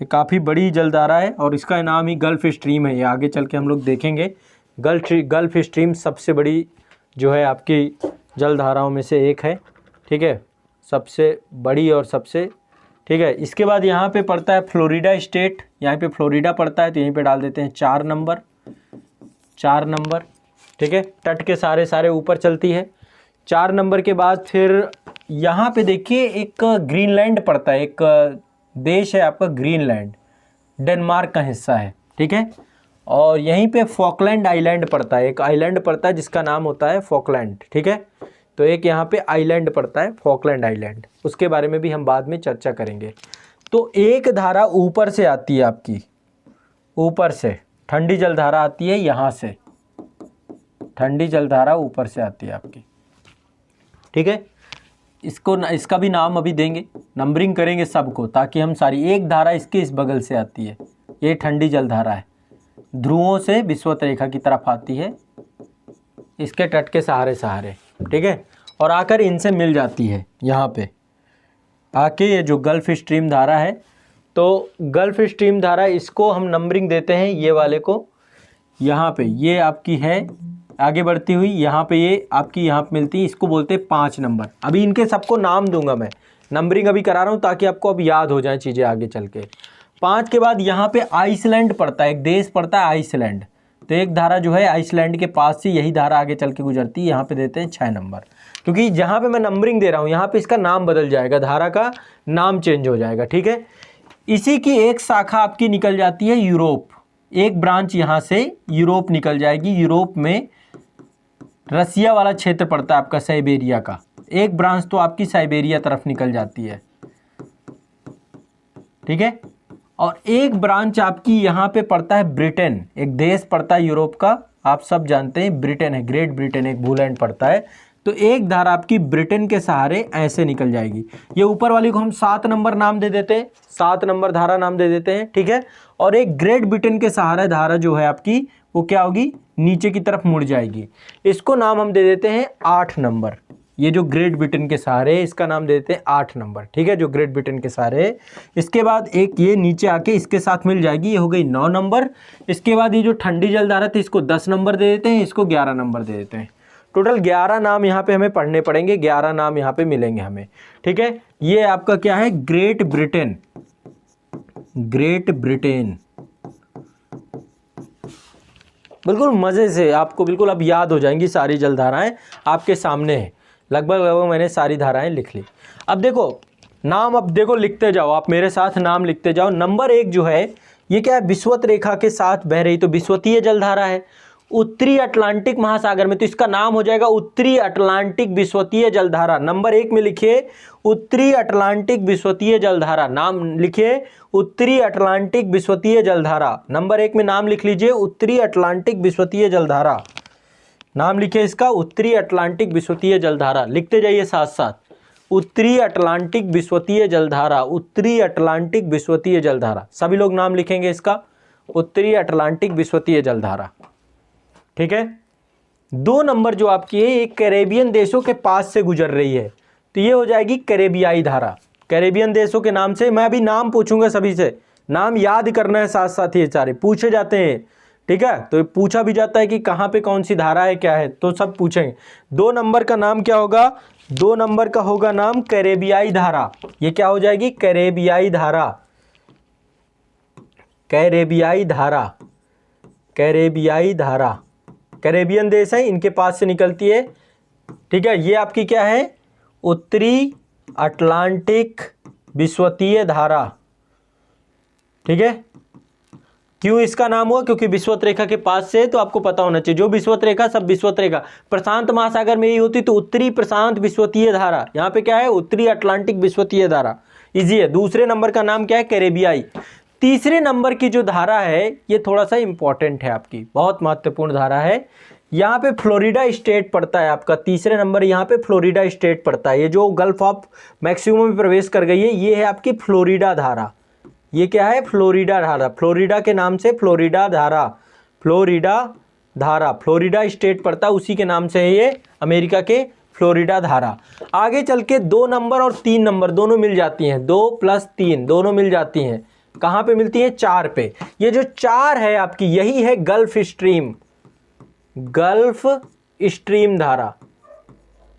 S1: तो काफ़ी बड़ी जलधारा है और इसका नाम ही गल्फ स्ट्रीम है। ये आगे चल के हम लोग देखेंगे। गल्फ स्ट्रीम सबसे बड़ी जो है आपकी जलधाराओं में से एक है, ठीक है, सबसे बड़ी और सबसे, ठीक है। इसके बाद यहाँ पे पड़ता है फ्लोरिडा स्टेट, यहाँ पे फ्लोरिडा पड़ता है, तो यहीं पे डाल देते हैं 4 नंबर, 4 नंबर, ठीक है। तट के सारे ऊपर चलती है। 4 नंबर के बाद फिर यहाँ पे देखिए एक ग्रीनलैंड पड़ता है, एक देश है आपका ग्रीनलैंड, डेनमार्क का हिस्सा है, ठीक है। और यहीं पे फॉकलैंड आइलैंड पड़ता है, एक आइलैंड पड़ता है जिसका नाम होता है फॉकलैंड, ठीक है। तो एक यहाँ पे आइलैंड पड़ता है फॉकलैंड आइलैंड, उसके बारे में भी हम बाद में चर्चा करेंगे। तो एक धारा ऊपर से आती है आपकी, ऊपर से ठंडी जलधारा आती है, यहाँ से ठंडी जलधारा ऊपर से आती है आपकी, ठीक है। इसका भी नाम अभी देंगे, नंबरिंग करेंगे सबको, ताकि हम सारी, एक धारा इसके इस बगल से आती है, ये ठंडी जलधारा है, ध्रुवों से विषुवत रेखा की तरफ आती है, इसके तट के सहारे, ठीक है, और आकर इनसे मिल जाती है यहाँ पे आके। ये जो गल्फ स्ट्रीम धारा है, तो गल्फ स्ट्रीम धारा, इसको हम नंबरिंग देते हैं, ये वाले को यहाँ पे, ये आपकी है आगे बढ़ती हुई, यहाँ पे ये आपकी यहाँ पे मिलती है, इसको बोलते हैं 5 नंबर। अभी इनके सबको नाम दूंगा मैं, नंबरिंग अभी करा रहा हूँ ताकि आपको अब याद हो जाए चीज़ें आगे चल के। 5 के बाद यहाँ पे आइसलैंड पड़ता है, एक देश पड़ता है आइसलैंड, तो एक धारा जो है आइसलैंड के पास से यही धारा आगे चल के गुजरती है, यहाँ पे देते हैं 6 नंबर, क्योंकि जहाँ पे मैं नंबरिंग दे रहा हूँ यहाँ पे इसका नाम बदल जाएगा, धारा का नाम चेंज हो जाएगा, ठीक है। इसी की एक शाखा आपकी निकल जाती है यूरोप, एक ब्रांच यहाँ से यूरोप निकल जाएगी। यूरोप में रसिया वाला क्षेत्र पड़ता है आपका, साइबेरिया का, एक ब्रांच तो आपकी साइबेरिया तरफ निकल जाती है, ठीक है। और एक ब्रांच आपकी यहाँ पे पड़ता है ब्रिटेन, एक देश पड़ता है यूरोप का, आप सब जानते हैं ब्रिटेन है, ग्रेट ब्रिटेन, एक भूलैंड पड़ता है। तो एक धारा आपकी ब्रिटेन के सहारे ऐसे निकल जाएगी। ये ऊपर वाली को हम 7 नंबर नाम दे देते हैं, 7 नंबर धारा नाम दे देते हैं, ठीक है। और एक ग्रेट ब्रिटेन के सहारे धारा जो है आपकी, वो क्या होगी, नीचे की तरफ मुड़ जाएगी, इसको नाम हम दे देते हैं 8 नंबर। ये जो ग्रेट ब्रिटेन के सहारे, इसका नाम दे देते हैं 8 नंबर, ठीक है, जो ग्रेट ब्रिटेन के सहारे। इसके बाद एक ये नीचे आके इसके साथ मिल जाएगी, ये हो गई 9 नंबर। इसके बाद ये जो ठंडी जलधारा थी, इसको 10 नंबर दे देते हैं, इसको 11 नंबर दे देते हैं। टोटल 11 नाम यहाँ पे हमें पढ़ने पड़ेंगे, 11 नाम यहाँ पे मिलेंगे हमें, ठीक है। ये आपका क्या है, ग्रेट ब्रिटेन, ग्रेट ब्रिटेन, बिल्कुल मज़े से आपको बिल्कुल अब याद हो जाएंगी सारी जलधाराएं, आपके सामने है, लगभग मैंने सारी धाराएं लिख ली। अब देखो नाम, अब देखो लिखते जाओ आप मेरे साथ, नाम लिखते जाओ। नंबर 1 जो है, ये क्या है, विषुवत रेखा के साथ बह रही, तो विषुवतीय जलधारा है उत्तरी अटलांटिक महासागर में, तो इसका नाम हो जाएगा उत्तरी अटलांटिक विषुवतीय जलधारा। नंबर 1 में लिखिए उत्तरी अटलांटिक विषुवतीय जलधारा, नाम लिखिए उत्तरी अटलांटिक विषुवतीय जलधारा। नंबर 1 में नाम लिख लीजिए उत्तरी अटलांटिक विषुवतीय जलधारा, नाम लिखिए इसका उत्तरी अटलांटिक विषुवतीय जलधारा, लिखते जाइए साथ साथ, उत्तरी अटलांटिक विषुवतीय जलधारा, उत्तरी अटलांटिक विषुवतीय जलधारा, सभी लोग नाम लिखेंगे इसका, उत्तरी अटलांटिक विषुवतीय जलधारा, ठीक है। 2 नंबर जो आपकी है, एक कैरेबियन देशों के पास से गुजर रही है, तो ये हो जाएगी कैरेबियाई धारा। कैरेबियन देशों के नाम से मैं अभी नाम पूछूंगा, सभी से नाम याद करना है, साथ साथ ये सारे पूछे जाते हैं, ठीक है। तो पूछा भी जाता है कि कहाँ पे कौन सी धारा है, क्या है, तो सब पूछेंगे। 2 नंबर का नाम क्या होगा, 2 नंबर का होगा नाम कैरेबियाई धारा। ये क्या हो जाएगी, कैरेबियाई धारा, कैरेबियाई धारा, कैरेबियाई धारा, कैरेबियन देश है, इनके पास से निकलती है, ठीक है। ये आपकी क्या है, उत्तरी अटलांटिक विषुवतीय धारा, ठीक है। क्यों इसका नाम हुआ, क्योंकि विषुवत रेखा के पास से, तो आपको पता होना चाहिए, जो विषुवत रेखा सब विषुवत रेखा, प्रशांत महासागर में यही होती, तो उत्तरी प्रशांत विषुवतीय धारा, यहाँ पे क्या है, उत्तरी अटलांटिक विषुवतीय धारा, इजी है। दूसरे नंबर का नाम क्या है, कैरेबियाई। तीसरे नंबर की जो धारा है, ये थोड़ा सा इंपॉर्टेंट है आपकी, बहुत महत्वपूर्ण धारा है। यहाँ पे फ्लोरिडा स्टेट पड़ता है आपका, तीसरे नंबर यहाँ पे फ्लोरिडा स्टेट पड़ता है। ये जो गल्फ ऑफ मैक्सिको में प्रवेश कर गई है, ये है आपकी फ्लोरिडा धारा। ये क्या है, फ्लोरिडा धारा, फ्लोरिडा के नाम से फ्लोरिडा धारा, फ्लोरिडा धारा, फ्लोरिडा स्टेट पड़ता है उसी के नाम से है ये, अमेरिका के फ्लोरिडा धारा। आगे चल के 2 नंबर और 3 नंबर दोनों मिल जाती हैं, 2 + 3 दोनों मिल जाती हैं। कहाँ पे मिलती है? 4 पे। ये जो 4 है आपकी, यही है गल्फ स्ट्रीम, गल्फ स्ट्रीम धारा।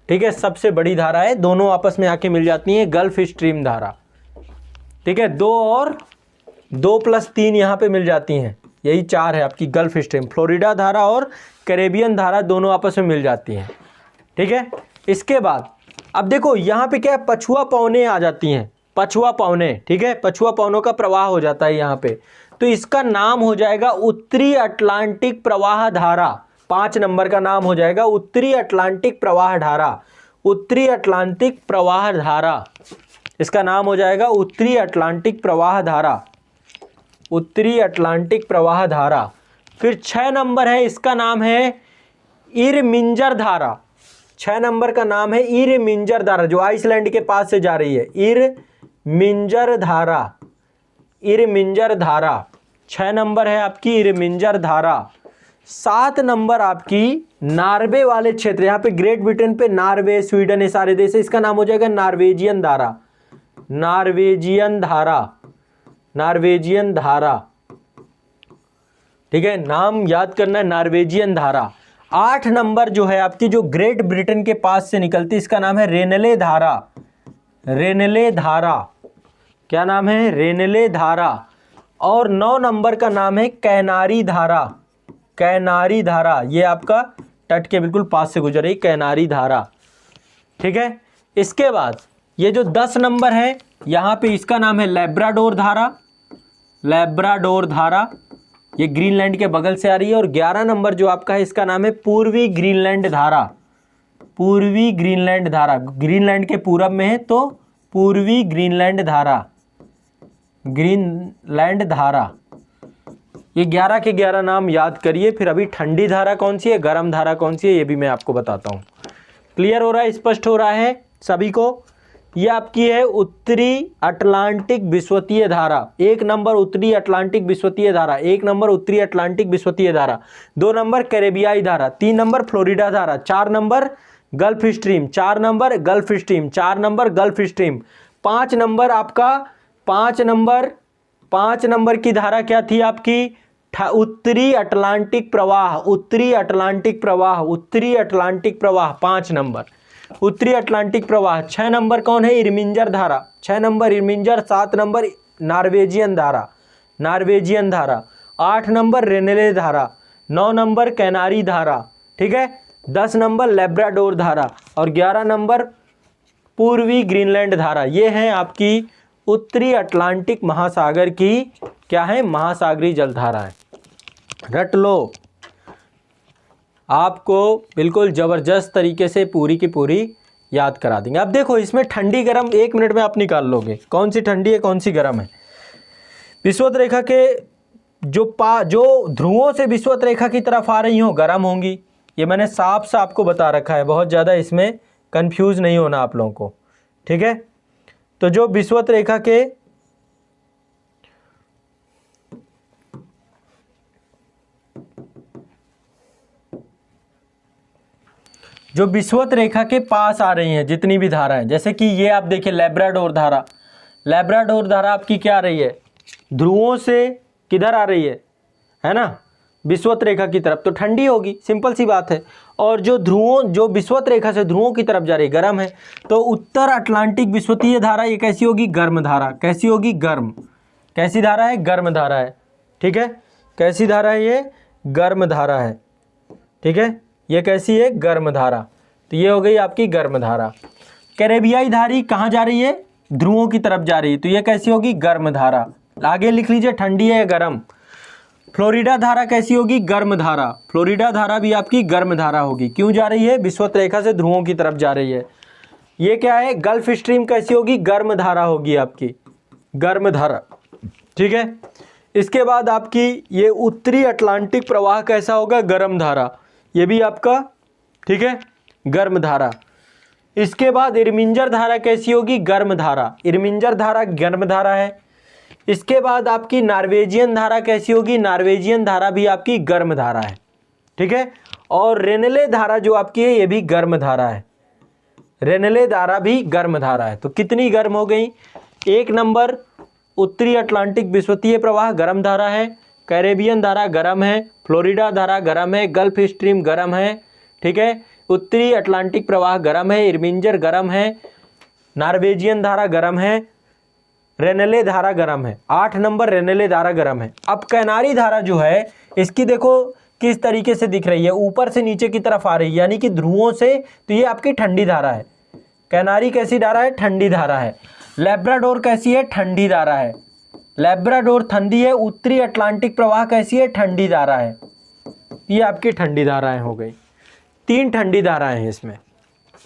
S1: ठीक है, सबसे बड़ी धारा है, दोनों आपस में आके मिल जाती हैं, गल्फ स्ट्रीम धारा। ठीक है, 2 और 2 + 3 यहाँ पे मिल जाती हैं, यही 4 है आपकी गल्फ स्ट्रीम। फ्लोरिडा धारा और कैरेबियन धारा दोनों आपस में मिल जाती हैं। ठीक है, इसके बाद अब देखो यहाँ पे क्या है, पछुआ पवने आ जाती हैं, पछुआ पवने। ठीक है, पछुआ पवनों का प्रवाह हो जाता है यहाँ पे, तो इसका नाम हो जाएगा उत्तरी अटलांटिक प्रवाह धारा। 5 नंबर का नाम हो जाएगा उत्तरी अटलांटिक प्रवाह धारा, उत्तरी अटलांटिक प्रवाह धारा। इसका नाम हो जाएगा उत्तरी अटलांटिक प्रवाह धारा, उत्तरी अटलांटिक प्रवाह धारा। फिर 6 नंबर है, इसका नाम है इरमिंजर धारा। 6 नंबर का नाम है इरमिंजर धारा, जो आइसलैंड के पास से जा रही है, इरमिंजर धारा, इरमिंजर धारा। 6 नंबर है आपकी इरमिंजर धारा। 7 नंबर आपकी नॉर्वे वाले क्षेत्र, यहाँ पे ग्रेट ब्रिटेन पे नॉर्वे, स्वीडन, ये सारे देश है, इसका नाम हो जाएगा नॉर्वेजियन धारा, नॉर्वेजियन धारा, नॉर्वेजियन धारा। ठीक है, नाम याद करना है, नॉर्वेजियन धारा। 8 नंबर जो है आपकी, जो ग्रेट ब्रिटेन के पास से निकलती है, इसका नाम है रेनले धारा, रेनले धारा। क्या नाम है? रेनले धारा। और 9 नंबर का नाम है कैनारी धारा, कैनारी धारा। ये आपका तट के बिल्कुल पास से गुजर रही कैनारी धारा। ठीक है, इसके बाद ये जो 10 नंबर है यहाँ पे, इसका नाम है लैब्राडोर धारा, लैब्राडोर धारा, ये ग्रीनलैंड के बगल से आ रही है। और 11 नंबर जो आपका है, इसका नाम है पूर्वी ग्रीनलैंड धारा, पूर्वी ग्रीनलैंड धारा। ग्रीनलैंड के पूरब में है तो पूर्वी ग्रीनलैंड धारा, ग्रीनलैंड धारा। ये 11 के 11 नाम याद करिए। फिर अभी ठंडी धारा कौन सी है, गर्म धारा कौन सी है, ये भी मैं आपको बताता हूँ। क्लियर हो रहा है, स्पष्ट हो रहा है सभी को? ये आपकी है उत्तरी अटलांटिक विषुवतीय धारा। 1 नंबर उत्तरी अटलांटिक विषुवतीय धारा, 1 नंबर उत्तरी अटलांटिक विषुवतीय धारा, 2 नंबर कैरेबियाई धारा, 3 नंबर फ्लोरिडा धारा, 4 number gulf stream, 4 number gulf stream, 4 number gulf stream. 5 number आपका, 5 नंबर की धारा क्या थी आपकी? उत्तरी अटलांटिक प्रवाह, उत्तरी अटलांटिक प्रवाह, उत्तरी अटलांटिक प्रवाह। 5 नंबर उत्तरी अटलांटिक प्रवाह। 6 नंबर कौन है? इरमिंजर धारा, 6 नंबर इरमिंजर। 7 नंबर नॉर्वेजियन धारा, नॉर्वेजियन धारा। 8 नंबर रेनले धारा, 9 नंबर कैनारी धारा। ठीक है, 10 नंबर लैब्राडोर धारा और 11 नंबर पूर्वी ग्रीनलैंड धारा। ये है आपकी उत्तरी अटलांटिक महासागर की क्या है? महासागरीय जलधारा है। रट लो, आपको बिल्कुल ज़बरदस्त तरीके से पूरी की पूरी याद करा देंगे। अब देखो इसमें ठंडी गर्म 1 मिनट में आप निकाल लोगे, कौन सी ठंडी है कौन सी गर्म है। विषुवत रेखा के जो ध्रुवों से विषुवत रेखा की तरफ आ रही हो गर्म होंगी, ये मैंने साफ सा आपको बता रखा है, बहुत ज़्यादा इसमें कंफ्यूज नहीं होना आप लोगों को। ठीक है, तो जो विषुवत रेखा के विषुवत रेखा के पास आ रही हैं जितनी भी धाराएं, जैसे कि ये आप देखिए लैब्राडोर धारा, लैब्राडोर धारा आपकी क्या आ रही है? ध्रुवों से किधर आ रही है ना, विषुवत रेखा की तरफ, तो ठंडी होगी, सिंपल सी बात है। और जो विषुवत रेखा से ध्रुवों की तरफ जा रही है गर्म है, तो उत्तर अटलांटिक विषुवतीय धारा ये कैसी होगी? गर्म धारा। कैसी होगी? गर्म। कैसी धारा है? गर्म धारा है। ठीक है, कैसी धारा है ये? गर्म धारा है। ठीक है, ये कैसी है? गर्म धारा। तो ये हो गई आपकी गर्म धारा। कैरेबियाई धारी कहाँ जा रही है? ध्रुवों की तरफ जा रही है, तो ये कैसी होगी? गर्म धारा। आगे लिख लीजिए ठंडी है या गर्म। फ्लोरिडा धारा कैसी होगी? गर्म धारा। फ्लोरिडा धारा भी आपकी गर्म धारा होगी। क्यों जा रही है? विषुवत रेखा से ध्रुवों की तरफ जा रही है। ये क्या है? गल्फ स्ट्रीम कैसी होगी? गर्म धारा होगी आपकी, गर्म धारा। ठीक है, इसके बाद आपकी ये उत्तरी अटलांटिक प्रवाह कैसा होगा? गर्म धारा, ये भी आपका ठीक है गर्म धारा। इसके बाद इरमिंजर धारा कैसी होगी? गर्म धारा। इरमिंजर धारा गर्म धारा है। इसके बाद आपकी नॉर्वेजियन धारा कैसी होगी, नॉर्वेजियन धारा भी आपकी गर्म धारा है, ठीक है। और रेनले धारा जो आपकी है ये भी गर्म धारा है, रेनले धारा भी गर्म धारा है। तो कितनी गर्म हो गई, 1 नंबर उत्तरी अटलांटिक विषुवतीय प्रवाह गर्म धारा है, कैरेबियन धारा गर्म है, फ्लोरिडा धारा गर्म है, गल्फ स्ट्रीम गर्म है, ठीक है, उत्तरी अटलांटिक प्रवाह गर्म है, इर्मिंजर गर्म है, नॉर्वेजियन धारा गर्म है, रेनले धारा गर्म है। 8 नंबर रेनले धारा गर्म है। अब कैनारी धारा जो है इसकी देखो किस तरीके से दिख रही है, ऊपर से नीचे की तरफ आ रही है, यानी कि ध्रुवों से, तो ये आपकी ठंडी धारा है। कैनारी कैसी धारा है, ठंडी धारा है। लैब्राडोर कैसी है, ठंडी धारा है, लैब्राडोर ठंडी है। उत्तरी अटलांटिक प्रवाह कैसी है, ठंडी धारा है। ये आपकी ठंडी धाराएं हो गई, 3 ठंडी धाराएं हैं इसमें,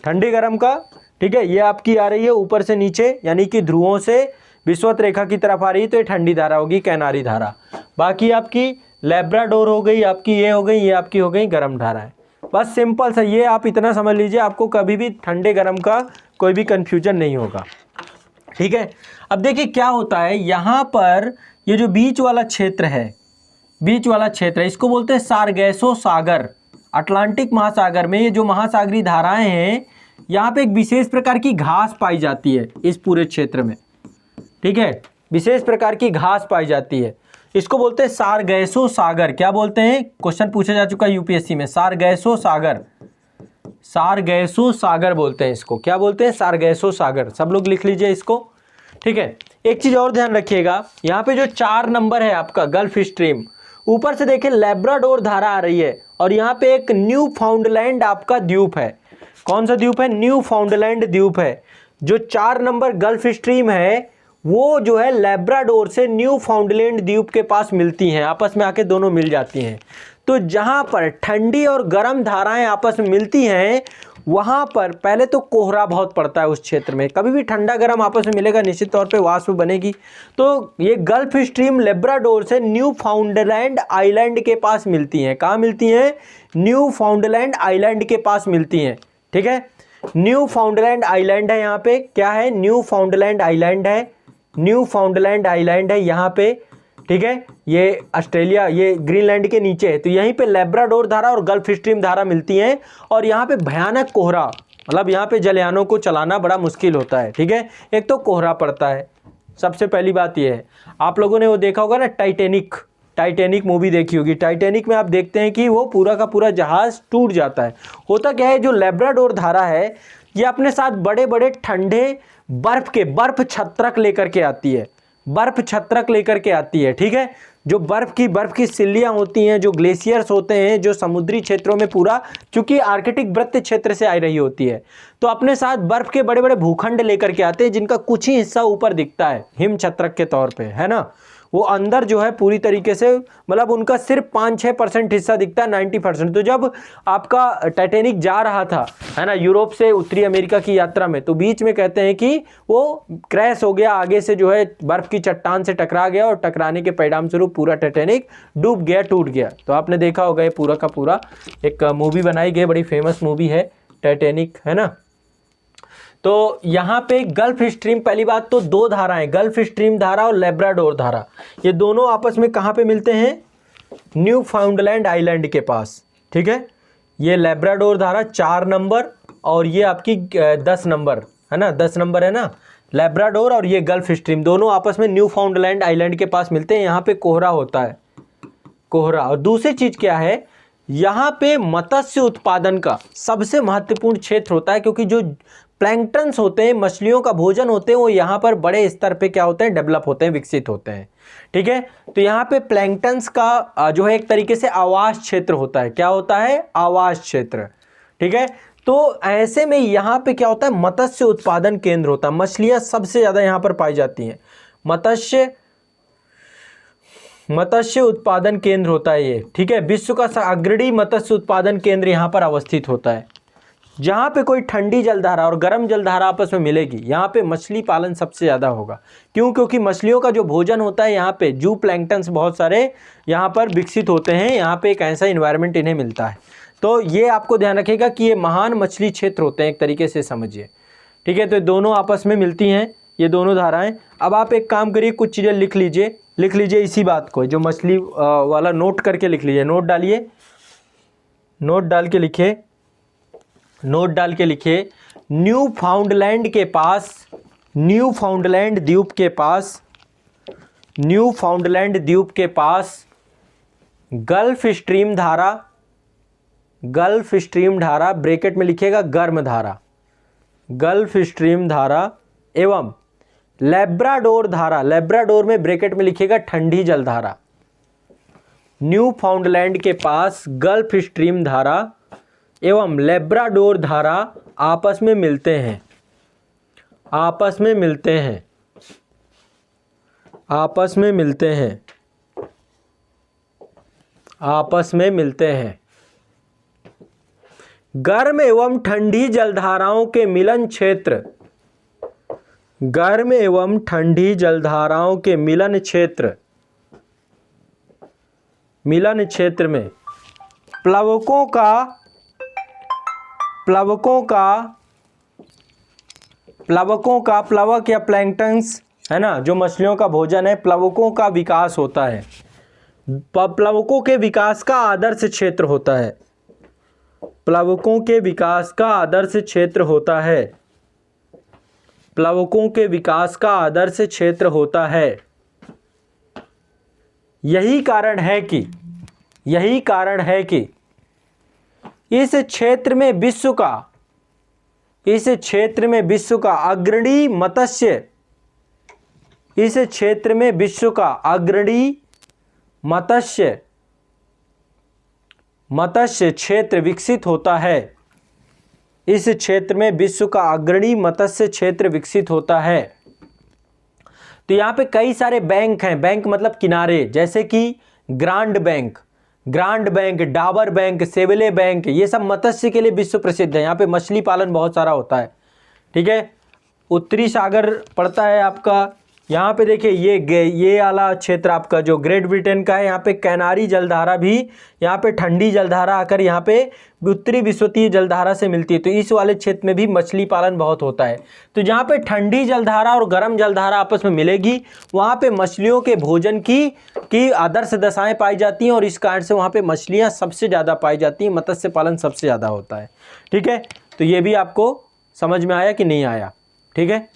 S1: ठंडी गर्म का, ठीक है। ये आपकी आ रही है ऊपर से नीचे, यानी कि ध्रुवों से विषुवत रेखा की तरफ आ रही है, तो ये ठंडी धारा होगी, कैनारी धारा। बाकी आपकी लैब्राडोर हो गई, आपकी ये हो गई, ये आपकी हो गई गर्म धाराएं। बस सिंपल सा ये आप इतना समझ लीजिए, आपको कभी भी ठंडे गर्म का कोई भी कन्फ्यूजन नहीं होगा, ठीक है। अब देखिए क्या होता है, यहाँ पर ये जो बीच वाला क्षेत्र है, बीच वाला क्षेत्र है, इसको बोलते हैं सारगैसो सागर। अटलांटिक महासागर में ये जो महासागरीय धाराएं हैं, यहाँ पे एक विशेष प्रकार की घास पाई जाती है इस पूरे क्षेत्र में, ठीक है, विशेष प्रकार की घास पाई जाती है। इसको बोलते हैं सारगैसो सागर। क्या बोलते हैं, क्वेश्चन पूछा जा चुका है यूपीएससी में, सारगैसो सागर, सारगैसो सागर बोलते हैं इसको। क्या बोलते हैं, सारगैसो सागर। सब लोग लिख लीजिए इसको, ठीक है। एक चीज और ध्यान रखिएगा, यहाँ पे जो 4 नंबर है आपका गल्फ स्ट्रीम, ऊपर से देखिए लैब्राडोर धारा आ रही है, और यहाँ पे एक न्यू फाउंडलैंड आपका द्वीप है। कौन सा द्वीप है, न्यू फाउंडलैंड द्वीप है। जो 4 नंबर गल्फ स्ट्रीम है वो जो है लैब्राडोर से न्यू फाउंडलैंड द्वीप के पास मिलती हैं, आपस में आके दोनों मिल जाती हैं। तो जहाँ पर ठंडी और गर्म धाराएं आपस में मिलती हैं, वहाँ पर पहले तो कोहरा बहुत पड़ता है उस क्षेत्र में। कभी भी ठंडा गर्म आपस में मिलेगा, निश्चित तौर पे वाष्प बनेगी। तो ये गल्फ स्ट्रीम लैब्राडोर से न्यू फाउंडलैंड आइलैंड के पास मिलती हैं। कहाँ मिलती हैं, न्यू फाउंडलैंड आइलैंड के पास मिलती हैं, ठीक है। न्यू फाउंडलैंड आइलैंड है यहाँ पे, क्या है, न्यू फाउंडलैंड आइलैंड है, न्यू फाउंडलैंड आइलैंड है यहाँ पे, ठीक है। ये ऑस्ट्रेलिया, ये ग्रीनलैंड के नीचे है। तो यहीं पे लैब्राडोर धारा और गल्फ स्ट्रीम धारा मिलती हैं, और यहाँ पे भयानक कोहरा, मतलब यहाँ पे जलयानों को चलाना बड़ा मुश्किल होता है, ठीक है। एक तो कोहरा पड़ता है, सबसे पहली बात ये है। आप लोगों ने वो देखा होगा ना, टाइटैनिक मूवी देखी होगी। टाइटैनिक में आप देखते हैं कि वो पूरा का पूरा जहाज टूट जाता है। होता क्या है, जो लैब्राडोर धारा है ये अपने साथ बड़े बड़े ठंडे बर्फ छत्रक लेकर के आती है, बर्फ छत्रक लेकर के आती है, ठीक है। जो बर्फ की सिल्लियां होती हैं, जो ग्लेशियर्स होते हैं, जो समुद्री क्षेत्रों में पूरा, चूंकि आर्कटिक वृत्त क्षेत्र से आ रही होती है, तो अपने साथ बर्फ के बड़े बड़े भूखंड लेकर के आते हैं, जिनका कुछ ही हिस्सा ऊपर दिखता है हिम छत्रक के तौर पे, है ना। वो अंदर जो है पूरी तरीके से, मतलब उनका सिर्फ 5-6% हिस्सा दिखता है, 90%। तो जब आपका टाइटैनिक जा रहा था, है ना, यूरोप से उत्तरी अमेरिका की यात्रा में, तो बीच में कहते हैं कि वो क्रैश हो गया, आगे से जो है बर्फ की चट्टान से टकरा गया, और टकराने के परिणाम स्वरूप पूरा टाइटैनिक डूब गया, टूट गया। तो आपने देखा होगा, ये पूरा का पूरा एक मूवी बनाई गई, बड़ी फेमस मूवी है टाइटैनिक, है ना। तो यहाँ पे गल्फ स्ट्रीम, पहली बात तो 2 धाराएं, गल्फ स्ट्रीम धारा और लैब्राडोर धारा, ये दोनों आपस में कहाँ पे मिलते हैं, न्यू फाउंडलैंड आइलैंड के पास, ठीक है। ये लैब्राडोर धारा 4 नंबर, और ये आपकी 10 नंबर है ना, 10 नंबर है ना, लैब्राडोर और ये गल्फ स्ट्रीम दोनों आपस में न्यू फाउंडलैंड आइलैंड के पास मिलते हैं। यहाँ पे कोहरा होता है, कोहरा। और दूसरी चीज़ क्या है, यहाँ पे मत्स्य उत्पादन का सबसे महत्वपूर्ण क्षेत्र होता है, क्योंकि जो प्लैंकटन्स होते हैं, मछलियों का भोजन होते हैं, वो यहाँ पर बड़े स्तर पे क्या होते हैं, डेवलप होते हैं, विकसित होते हैं, ठीक है। तो यहाँ पे प्लैंकटन्स का जो है एक तरीके से आवास क्षेत्र होता है। क्या होता है, आवास क्षेत्र, ठीक है। तो ऐसे में यहाँ पे क्या होता है, मत्स्य उत्पादन केंद्र होता है, मछलियाँ सबसे ज़्यादा यहाँ पर पाई जाती हैं, मत्स्य उत्पादन केंद्र होता है ये, ठीक है। विश्व का अग्रणी मत्स्य उत्पादन केंद्र यहाँ पर अवस्थित होता है। जहाँ पे कोई ठंडी जलधारा और गर्म जलधारा आपस में मिलेगी, यहाँ पे मछली पालन सबसे ज़्यादा होगा। क्यों, क्योंकि मछलियों का जो भोजन होता है, यहाँ पे जू प्लैंकटन्स बहुत सारे यहाँ पर विकसित होते हैं, यहाँ पे एक ऐसा इन्वायरमेंट इन्हें मिलता है। तो ये आपको ध्यान रखिएगा कि ये महान मछली क्षेत्र होते हैं, एक तरीके से समझिए, ठीक है। तो दोनों आपस में मिलती हैं, ये दोनों धाराएं। अब आप एक काम करिए, कुछ चीज़ें लिख लीजिए इसी बात को, जो मछली वाला नोट करके लिख लीजिए, नोट डालिए, नोट डाल के लिखिए न्यू फाउंडलैंड द्वीप के पास गल्फ स्ट्रीम धारा ब्रैकेट में लिखिएगा गर्म धारा, गल्फ स्ट्रीम धारा एवं लैब्राडोर धारा, लैब्राडोर में ब्रैकेट में लिखिएगा ठंडी जलधारा। न्यू फाउंडलैंड के पास गल्फ स्ट्रीम धारा एवं लैब्राडोर धारा आपस में मिलते हैं, गर्म एवं ठंडी जलधाराओं के मिलन क्षेत्र में प्लवकों का प्लवक या प्लैंक्टन्स है ना, जो मछलियों का भोजन है, प्लवकों का विकास होता है। प्लवकों के विकास का आदर्श क्षेत्र होता है, प्लवकों के विकास का आदर्श क्षेत्र होता है। यही कारण है कि इस क्षेत्र में विश्व का अग्रणी मत्स्य क्षेत्र विकसित होता है। इस क्षेत्र में विश्व का अग्रणी मत्स्य क्षेत्र विकसित होता है। तो यहाँ पे कई सारे बैंक हैं, बैंक मतलब किनारे, जैसे कि ग्रांड बैंक, डाबर बैंक, सेवले बैंक, ये सब मत्स्य के लिए विश्व प्रसिद्ध है। यहाँ पे मछली पालन बहुत सारा होता है, ठीक है। उत्तरी सागर पड़ता है आपका, यहाँ पे देखिए ये वाला क्षेत्र आपका जो ग्रेट ब्रिटेन का है, यहाँ पे कैनारी जलधारा भी, यहाँ पे ठंडी जलधारा आकर यहाँ पे उत्तरी विश्वतीय जलधारा से मिलती है। तो इस वाले क्षेत्र में भी मछली पालन बहुत होता है। तो जहाँ पे ठंडी जलधारा और गर्म जलधारा आपस में मिलेगी, वहाँ पे मछलियों के भोजन की आदर्श दशाएं पाई जाती हैं, और इस कारण से वहाँ पे मछलियाँ सबसे ज़्यादा पाई जाती हैं, मत्स्य पालन सबसे ज़्यादा होता है, ठीक है। तो ये भी आपको समझ में आया कि नहीं आया, ठीक है,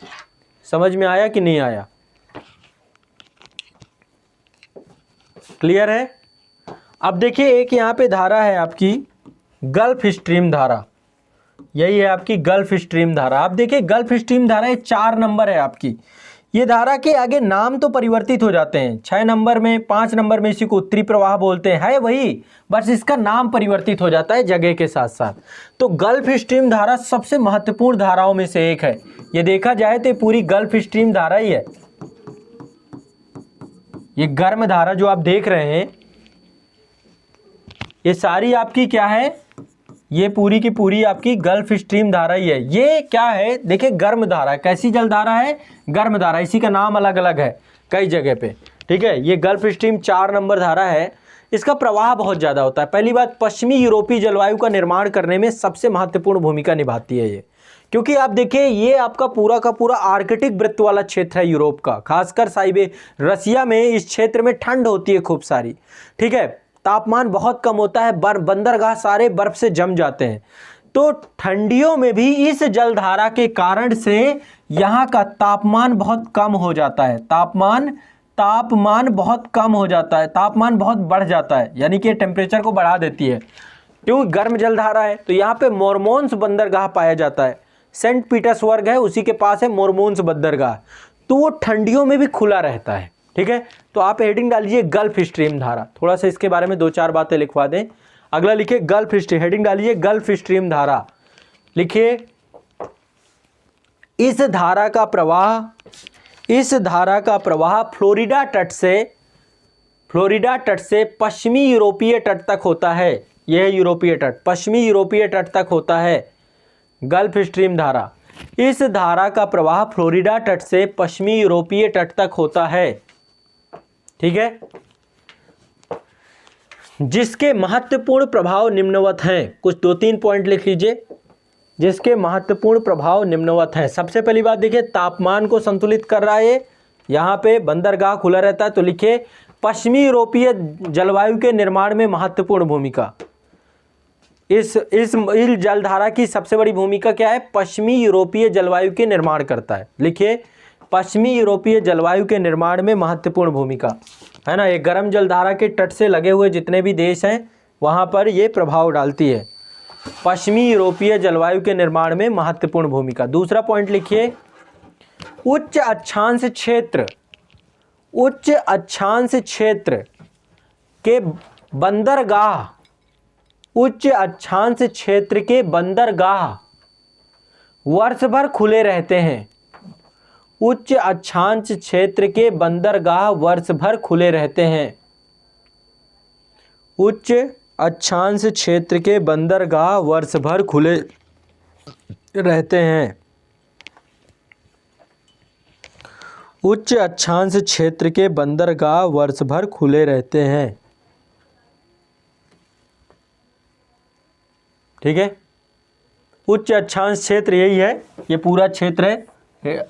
S1: समझ में आया कि नहीं आया, क्लियर है। अब देखिए एक यहाँ पे धारा है आपकी गल्फ स्ट्रीम धारा, यही है आपकी गल्फ स्ट्रीम धारा। आप देखिए गल्फ स्ट्रीम धारा ये 4 नंबर है आपकी। ये धारा के आगे नाम तो परिवर्तित हो जाते हैं, 6 नंबर में, 5 नंबर में इसी को उत्तरी प्रवाह बोलते हैं, है वही, बस इसका नाम परिवर्तित हो जाता है जगह के साथ साथ। तो गल्फ स्ट्रीम धारा सबसे महत्वपूर्ण धाराओं में से एक है। ये देखा जाए तो पूरी गल्फ स्ट्रीम धारा ही है। ये गर्म धारा जो आप देख रहे हैं, ये सारी आपकी क्या है, ये पूरी की पूरी आपकी गल्फ स्ट्रीम धारा ही है। ये क्या है, देखिए गर्म धारा, कैसी जलधारा है, गर्म धारा, इसी का नाम अलग अलग है कई जगह पे, ठीक है। ये गल्फ स्ट्रीम 4 नंबर धारा है। इसका प्रवाह बहुत ज़्यादा होता है। पहली बात, पश्चिमी यूरोपीय जलवायु का निर्माण करने में सबसे महत्वपूर्ण भूमिका निभाती है ये, क्योंकि आप देखिए ये आपका पूरा का पूरा आर्कटिक वृत्त वाला क्षेत्र है यूरोप का, खासकर रसिया में इस क्षेत्र में ठंड होती है खूब सारी, ठीक है। तापमान बहुत कम होता है, बंदरगाह सारे बर्फ से जम जाते हैं। तो ठंडियों में भी इस जलधारा के कारण से यहाँ का तापमान बहुत कम हो जाता है, तापमान बहुत कम हो जाता है, तापमान बहुत बढ़ जाता है, यानी कि टेम्परेचर को बढ़ा देती है, क्योंकि गर्म जलधारा है। तो यहाँ पे मोरमोन्स बंदरगाह पाया जाता है, सेंट पीटर्सबर्ग है उसी के पास है मोरमोन्स बंदरगाह, तो वो ठंडियों में भी खुला रहता है, ठीक है। तो आप हेडिंग डाल लीजिए गल्फ स्ट्रीम धारा, थोड़ा सा इसके बारे में 2-4 बातें लिखवा दें। अगला लिखिए गल्फ स्ट्रीम, हेडिंग डालिए गल्फ स्ट्रीम धारा, लिखिए इस धारा का प्रवाह फ्लोरिडा तट से पश्चिमी यूरोपीय तट तक होता है। यह है यूरोपीय तट, पश्चिमी यूरोपीय तट तक होता है गल्फ स्ट्रीम धारा। इस धारा का प्रवाह फ्लोरिडा तट से पश्चिमी यूरोपीय तट तक होता है, ठीक है, जिसके महत्वपूर्ण प्रभाव निम्नवत हैं। कुछ 2-3 पॉइंट लिख लीजिए। जिसके महत्वपूर्ण प्रभाव निम्नवत हैं। सबसे पहली बात देखिए, तापमान को संतुलित कर रहा है, यहाँ पे बंदरगाह खुला रहता है। तो लिखिए पश्चिमी यूरोपीय जलवायु के निर्माण में महत्वपूर्ण भूमिका। इस जलधारा की सबसे बड़ी भूमिका क्या है? पश्चिमी यूरोपीय जलवायु के निर्माण करता है। लिखिए पश्चिमी यूरोपीय जलवायु के निर्माण में महत्वपूर्ण भूमिका, है ना। ये गर्म जलधारा के तट से लगे हुए जितने भी देश हैं वहाँ पर ये प्रभाव डालती है। पश्चिमी यूरोपीय जलवायु के निर्माण में महत्वपूर्ण भूमिका। दूसरा पॉइंट लिखिए, उच्च अक्षांश क्षेत्र, उच्च अक्षांश क्षेत्र के बंदरगाह, उच्च अक्षांश क्षेत्र के बंदरगाह वर्ष भर खुले रहते हैं। उच्च अक्षांश क्षेत्र के बंदरगाह वर्ष भर खुले रहते हैं। उच्च अक्षांश क्षेत्र के बंदरगाह वर्ष भर खुले रहते हैं। उच्च अक्षांश क्षेत्र के बंदरगाह वर्ष भर खुले रहते हैं। ठीक है, उच्च अक्षांश क्षेत्र यही है, ये पूरा क्षेत्र है।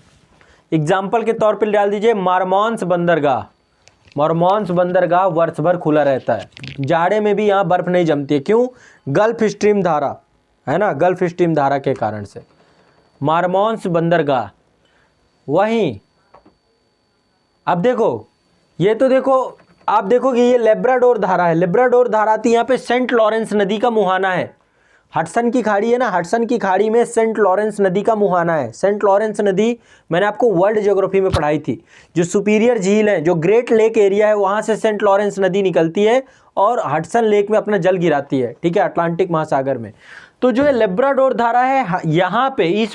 S1: एग्जाम्पल के तौर पर डाल दीजिए मारमॉन्स बंदरगाह। मारमॉन्स बंदरगाह वर्ष भर खुला रहता है, जाड़े में भी यहाँ बर्फ नहीं जमती है। क्यों? गल्फ स्ट्रीम धारा, है ना, गल्फ स्ट्रीम धारा के कारण से। मारमॉन्स बंदरगाह। वहीं अब देखो, ये तो देखो, आप देखोगे ये लेब्राडोर धारा है। लेब्राडोर धारा आती है यहाँ पे सेंट लॉरेंस नदी का मुहाना है। हडसन की खाड़ी है ना, हडसन की खाड़ी में सेंट लॉरेंस नदी का मुहाना है। सेंट लॉरेंस नदी मैंने आपको वर्ल्ड ज्योग्राफी में पढ़ाई थी। जो सुपीरियर झील है, जो ग्रेट लेक एरिया है, वहाँ से सेंट लॉरेंस नदी निकलती है और हडसन लेक में अपना जल गिराती है, ठीक है, अटलांटिक महासागर में। तो जो है लेब्राडोर धारा है, यहाँ पे इस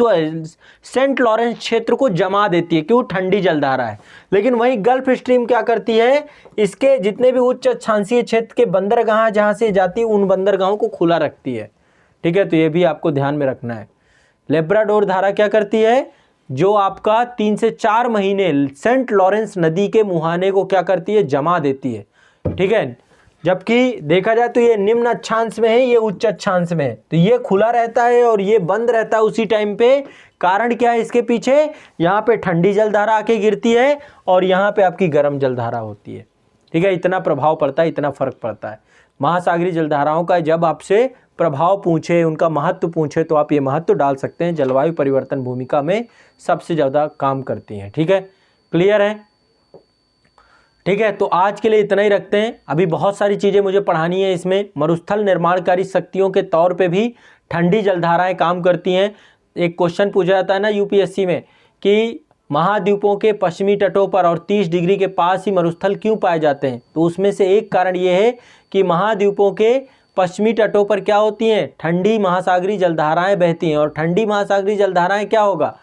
S1: सेंट लॉरेंस क्षेत्र को जमा देती है। क्यों? ठंडी जलधारा है। लेकिन वहीं गल्फ स्ट्रीम क्या करती है? इसके जितने भी उच्च अक्षांशीय क्षेत्र के बंदरगाह जहाँ से जाती है, उन बंदरगाहों को खुला रखती है। ठीक है, तो ये भी आपको ध्यान में रखना है। लेब्राडोर धारा क्या करती है? जो आपका 3 से 4 महीने सेंट लॉरेंस नदी के मुहाने को क्या करती है? जमा देती है। ठीक है, जबकि देखा जाए तो ये निम्न अक्षांश में है, ये उच्च अक्षांश में है। तो ये खुला रहता है और ये बंद रहता है उसी टाइम पे। कारण क्या है इसके पीछे? यहाँ पे ठंडी जलधारा आके गिरती है और यहाँ पे आपकी गर्म जलधारा होती है। ठीक है, इतना प्रभाव पड़ता है, इतना फर्क पड़ता है महासागरीय जलधाराओं का। जब आपसे प्रभाव पूछे, उनका महत्व पूछे, तो आप ये महत्व डाल सकते हैं। जलवायु परिवर्तन भूमिका में सबसे ज़्यादा काम करती हैं। ठीक है, क्लियर है? ठीक है, तो आज के लिए इतना ही रखते हैं। अभी बहुत सारी चीज़ें मुझे पढ़ानी है इसमें। मरुस्थल निर्माणकारी शक्तियों के तौर पे भी ठंडी जलधाराएं काम करती हैं। एक क्वेश्चन पूछा जाता है ना यूपीएससी में कि महाद्वीपों के पश्चिमी तटों पर और 30 डिग्री के पास ही मरुस्थल क्यों पाए जाते हैं? तो उसमें से एक कारण ये है कि महाद्वीपों के पश्चिमी तटों पर क्या होती हैं? ठंडी महासागरीय जलधाराएं बहती हैं। और ठंडी महासागरीय जलधाराएं क्या होगा?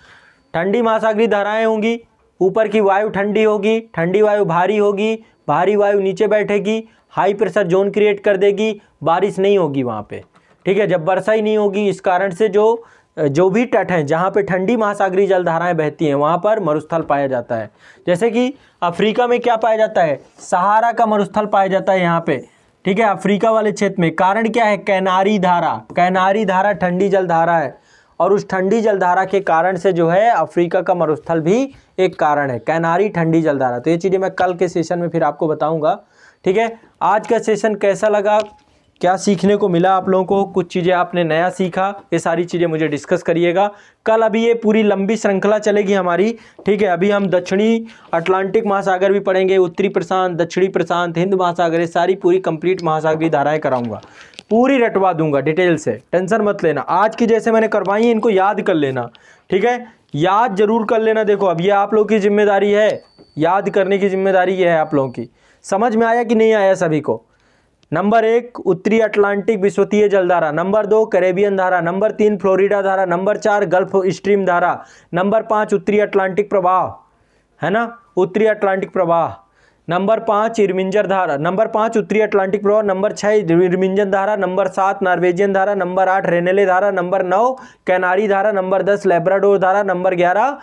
S1: ठंडी महासागरीय धाराएं होंगी, ऊपर की वायु ठंडी होगी, ठंडी वायु भारी होगी, भारी वायु नीचे बैठेगी, हाई प्रेशर जोन क्रिएट कर देगी, बारिश नहीं होगी वहाँ पे। ठीक है, जब वर्षा ही नहीं होगी, इस कारण से जो भी तट हैं जहाँ पे ठंडी महासागरीय जलधाराएं बहती हैं वहाँ पर मरुस्थल पाया जाता है। जैसे कि अफ्रीका में क्या पाया जाता है? सहारा का मरुस्थल पाया जाता है यहाँ पे। ठीक है, अफ्रीका वाले क्षेत्र में। कारण क्या है? कैनारी धारा। कैनारी धारा ठंडी जलधारा है और उस ठंडी जलधारा के कारण से जो है अफ्रीका का मरुस्थल भी एक कारण है, कैनारी ठंडी जलधारा। तो ये चीज़ें मैं कल के सेशन में फिर आपको बताऊंगा। ठीक है, आज का सेशन कैसा लगा, क्या सीखने को मिला आप लोगों को? कुछ चीज़ें आपने नया सीखा, ये सारी चीज़ें मुझे डिस्कस करिएगा कल। अभी ये पूरी लंबी श्रृंखला चलेगी हमारी। ठीक है, अभी हम दक्षिणी अटलांटिक महासागर भी पढ़ेंगे, उत्तरी प्रशांत, दक्षिणी प्रशांत, हिंद महासागर, ये सारी पूरी कंप्लीट महासागरीय धाराएं कराऊंगा, पूरी रटवा दूंगा डिटेल से, टेंशन मत लेना। आज की जैसे मैंने करवाई है इनको याद कर लेना। ठीक है, याद जरूर कर लेना। देखो अब ये आप लोगों की जिम्मेदारी है, याद करने की जिम्मेदारी ये है आप लोगों की। समझ में आया कि नहीं आया सभी को? नंबर 1 उत्तरी अटलांटिक विषुवतीय जलधारा, नंबर 2 कैरेबियन धारा, नंबर 3 फ्लोरिडा धारा, नंबर 4 गल्फ स्ट्रीम धारा, नंबर 5 उत्तरी अटलांटिक प्रवाह, है ना, उत्तरी अटलांटिक प्रवाह, नंबर 5 इरमिंजर धारा, नंबर 5 उत्तरी अटलांटिक प्रवाह, नंबर 6 इरमिंजन धारा, नंबर 7 नॉर्वेजियन धारा, नंबर 8 रेनेले धारा, नंबर 9 कैनारी धारा, नंबर 10 लेब्राडोर धारा, नंबर 11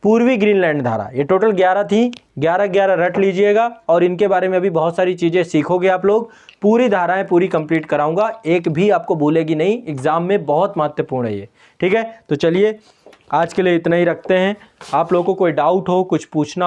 S1: पूर्वी ग्रीनलैंड धारा, ये टोटल 11 थी, 11 रट लीजिएगा और इनके बारे में अभी बहुत सारी चीज़ें सीखोगे आप लोग। पूरी धाराएं पूरी कंप्लीट कराऊंगा, एक भी आपको भूलेगी नहीं, एग्जाम में बहुत महत्वपूर्ण है ये, ठीक है। तो चलिए आज के लिए इतना ही रखते हैं। आप लोगों को कोई डाउट हो, कुछ पूछना